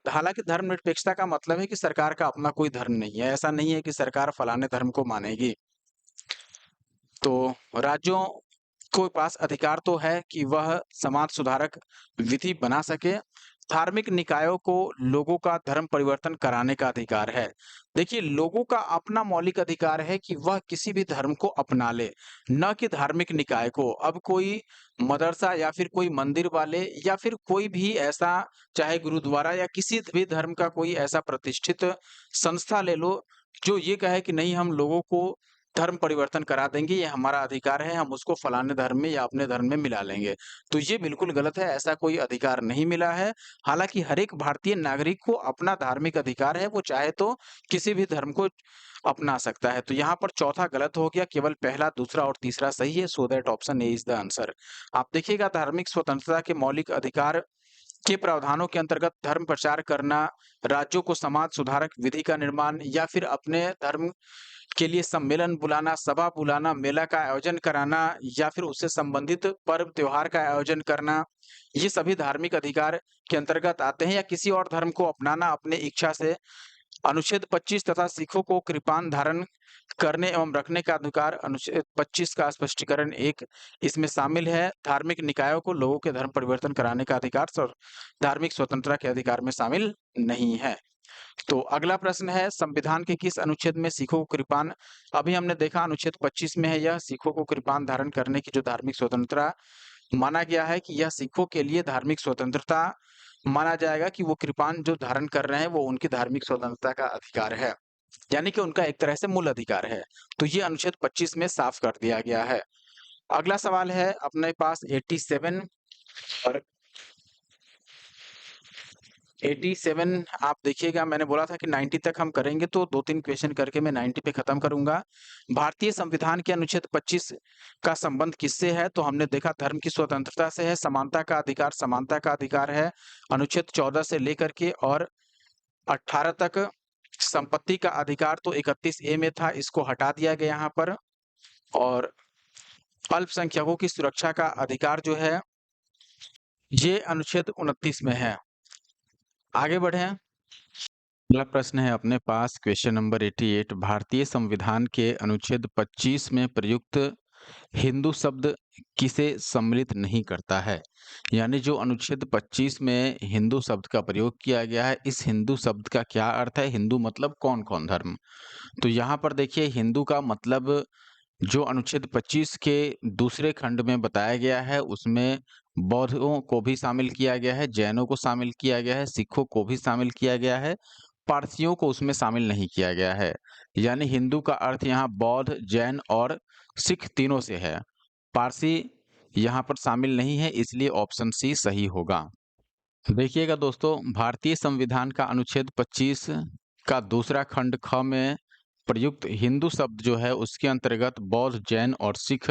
हालांकि धर्मनिरपेक्षता का मतलब है कि सरकार का अपना कोई धर्म नहीं है। ऐसा नहीं है कि सरकार फलाने धर्म को मानेगी। तो राज्यों के पास अधिकार तो है कि वह समाज सुधारक विधि बना सके। धार्मिक निकायों को लोगों का धर्म परिवर्तन कराने का अधिकार है। देखिए, लोगों का अपना मौलिक अधिकार है कि वह किसी भी धर्म को अपना ले, न कि धार्मिक निकाय को। अब कोई मदरसा या फिर कोई मंदिर वाले या फिर कोई भी ऐसा, चाहे गुरुद्वारा या किसी भी धर्म का कोई ऐसा प्रतिष्ठित संस्था ले लो, जो ये कहे कि नहीं, हम लोगों को धर्म परिवर्तन करा देंगे, ये हमारा अधिकार है, हम उसको फलाने धर्म में या अपने धर्म में मिला लेंगे। तो ये बिल्कुल गलत है, ऐसा कोई अधिकार नहीं मिला है। हालाँकि हर एक भारतीय नागरिक को अपना धार्मिक अधिकार है, वो चाहे तो किसी भी धर्म को अपना सकता है। तो यहाँ पर चौथा गलत हो गया, केवल पहला, दूसरा और तीसरा सही है। So that option A is the answer. आप देखिएगा, धार्मिक स्वतंत्रता के मौलिक अधिकार के प्रावधानों के अंतर्गत धर्म प्रचार करना, राज्यों को समाज सुधारक विधि का निर्माण या फिर अपने धर्म के लिए सम्मेलन बुलाना, सभा बुलाना, मेला का आयोजन कराना या फिर उससे संबंधित पर्व त्योहार का आयोजन करना, ये सभी धार्मिक अधिकार के अंतर्गत आते हैं। या किसी और धर्म को अपनाना अपने इच्छा से। अनुच्छेद 25 तथा सिखों को कृपान धारण करने एवं रखने का अधिकार, अनुच्छेद 25 का स्पष्टीकरण 1 इसमें शामिल है। धार्मिक निकायों को लोगों के धर्म परिवर्तन कराने का अधिकार धार्मिक स्वतंत्रता के अधिकार में शामिल नहीं है। तो अगला प्रश्न है, संविधान के किस अनुच्छेद में सिखों को कृपान, अभी हमने देखा अनुच्छेद 25 में है यह, सिखों को कृपान धारण करने की जो धार्मिक स्वतंत्रता माना गया है कि यह सिखों के लिए धार्मिक स्वतंत्रता माना जाएगा कि वो कृपान जो धारण कर रहे हैं वो उनकी धार्मिक स्वतंत्रता का अधिकार है, यानी कि उनका एक तरह से मूल अधिकार है। तो ये अनुच्छेद 25 में साफ कर दिया गया है। अगला सवाल है अपने पास 87 और 87 आप देखिएगा, मैंने बोला था कि 90 तक हम करेंगे, तो 2-3 क्वेश्चन करके मैं 90 पे खत्म करूंगा। भारतीय संविधान के अनुच्छेद 25 का संबंध किससे है? तो हमने देखा धर्म की स्वतंत्रता से है। समानता का अधिकार है अनुच्छेद 14 से लेकर के और 18 तक। संपत्ति का अधिकार तो 31 ए में था, इसको हटा दिया गया यहाँ पर। और अल्पसंख्यकों की सुरक्षा का अधिकार जो है ये अनुच्छेद 29 में है। आगे बढ़े। अगला प्रश्न है अपने पास क्वेश्चन नंबर 88, भारतीय संविधान के अनुच्छेद 25 में प्रयुक्त हिंदू शब्द किसे सम्मिलित नहीं करता है? यानी जो अनुच्छेद 25 में हिंदू शब्द का प्रयोग किया गया है, इस हिंदू शब्द का क्या अर्थ है? हिंदू मतलब कौन-कौन धर्म? तो यहाँ पर देखिए, हिंदू का मतलब जो अनुच्छेद 25 के दूसरे खंड में बताया गया है, उसमें बौद्धों को भी शामिल किया गया है, जैनों को शामिल किया गया है, सिखों को भी शामिल किया गया है, पारसियों को उसमें शामिल नहीं किया गया है। यानी हिंदू का अर्थ यहाँ बौद्ध, जैन और सिख तीनों से है। पारसी यहाँ पर शामिल नहीं है, इसलिए ऑप्शन सी सही होगा। देखिएगा दोस्तों, भारतीय संविधान का अनुच्छेद 25 का दूसरा खंड ख में प्रयुक्त हिंदू शब्द जो है उसके अंतर्गत बौद्ध, जैन और सिख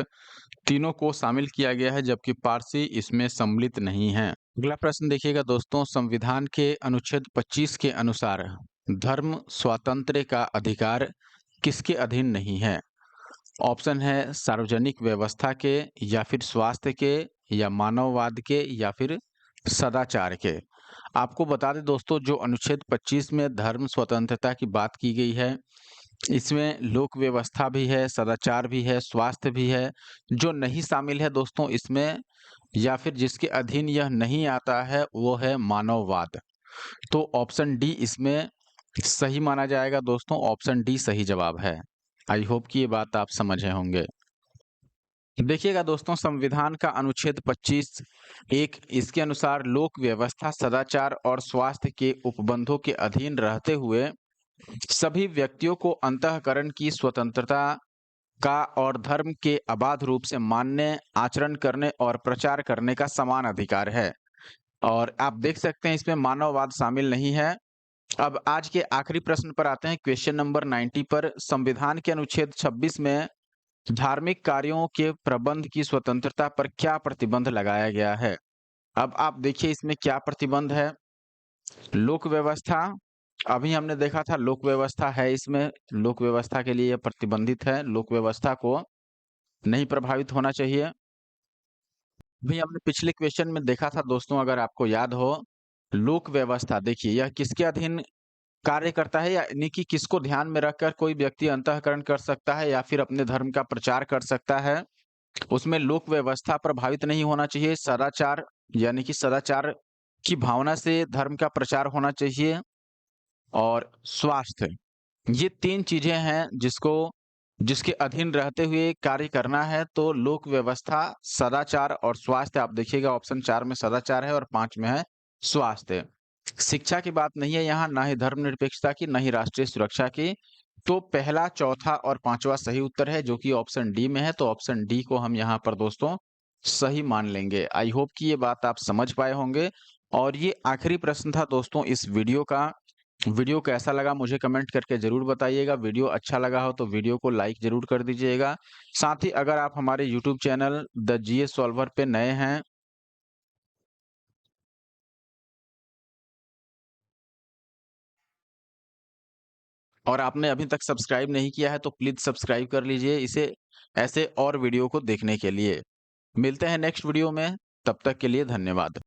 तीनों को शामिल किया गया है, जबकि पारसी इसमें सम्मिलित नहीं है। अगला प्रश्न देखिएगा दोस्तों, संविधान के अनुच्छेद 25 के अनुसार धर्म स्वातंत्र्य का अधिकार किसके अधीन नहीं है? ऑप्शन है सार्वजनिक व्यवस्था के, या फिर स्वास्थ्य के, या मानववाद के, या फिर सदाचार के। आपको बता दें दोस्तों, जो अनुच्छेद 25 में धर्म स्वतंत्रता की बात की गई है, इसमें लोक व्यवस्था भी है, सदाचार भी है, स्वास्थ्य भी है। जो नहीं शामिल है दोस्तों इसमें, या फिर जिसके अधीन यह नहीं आता है, वो है मानववाद। तो ऑप्शन डी इसमें सही माना जाएगा दोस्तों, ऑप्शन डी सही जवाब है। आई होप कि ये बात आप समझे होंगे। देखिएगा दोस्तों, संविधान का अनुच्छेद 25 एक इसके अनुसार लोक व्यवस्था, सदाचार और स्वास्थ्य के उपबंधों के अधीन रहते हुए सभी व्यक्तियों को अंतःकरण की स्वतंत्रता का और धर्म के अबाध रूप से मानने, आचरण करने और प्रचार करने का समान अधिकार है। और आप देख सकते हैं इसमें मानववाद शामिल नहीं है। अब आज के आखिरी प्रश्न पर आते हैं, क्वेश्चन नंबर 90 पर। संविधान के अनुच्छेद 26 में धार्मिक कार्यों के प्रबंध की स्वतंत्रता पर क्या प्रतिबंध लगाया गया है? अब आप देखिए इसमें क्या प्रतिबंध है। लोक व्यवस्था, अभी हमने देखा था लोक व्यवस्था है, इसमें लोक व्यवस्था के लिए यह प्रतिबंधित है, लोक व्यवस्था को नहीं प्रभावित होना चाहिए। अभी हमने पिछले क्वेश्चन में देखा था दोस्तों, अगर आपको याद हो, लोक व्यवस्था देखिए यह किसके अधीन कार्य करता है, यानी कि किसको ध्यान में रखकर कोई व्यक्ति अंतःकरण कर सकता है या फिर अपने धर्म का प्रचार कर सकता है? उसमें लोक व्यवस्था प्रभावित नहीं होना चाहिए, सदाचार यानी कि सदाचार की भावना से धर्म का प्रचार होना चाहिए और स्वास्थ्य। ये 3 चीज़ें हैं जिसके अधीन रहते हुए कार्य करना है, तो लोक व्यवस्था, सदाचार और स्वास्थ्य। आप देखिएगा ऑप्शन 4 में सदाचार है और 5 में है स्वास्थ्य। शिक्षा की बात नहीं है यहाँ, ना ही धर्मनिरपेक्षता की, ना ही राष्ट्रीय सुरक्षा की। तो पहला, चौथा और 5वां सही उत्तर है, जो कि ऑप्शन डी में है। तो ऑप्शन डी को हम यहाँ पर दोस्तों सही मान लेंगे। आई होप कि ये बात आप समझ पाए होंगे। और ये आखिरी प्रश्न था दोस्तों इस वीडियो का। वीडियो कैसा लगा मुझे कमेंट करके ज़रूर बताइएगा। वीडियो अच्छा लगा हो तो वीडियो को लाइक ज़रूर कर दीजिएगा। साथ ही अगर आप हमारे YouTube channel the GS solver पे नए हैं और आपने अभी तक सब्सक्राइब नहीं किया है तो प्लीज़ सब्सक्राइब कर लीजिए इसे, ऐसे और वीडियो को देखने के लिए। मिलते हैं नेक्स्ट वीडियो में, तब तक के लिए धन्यवाद।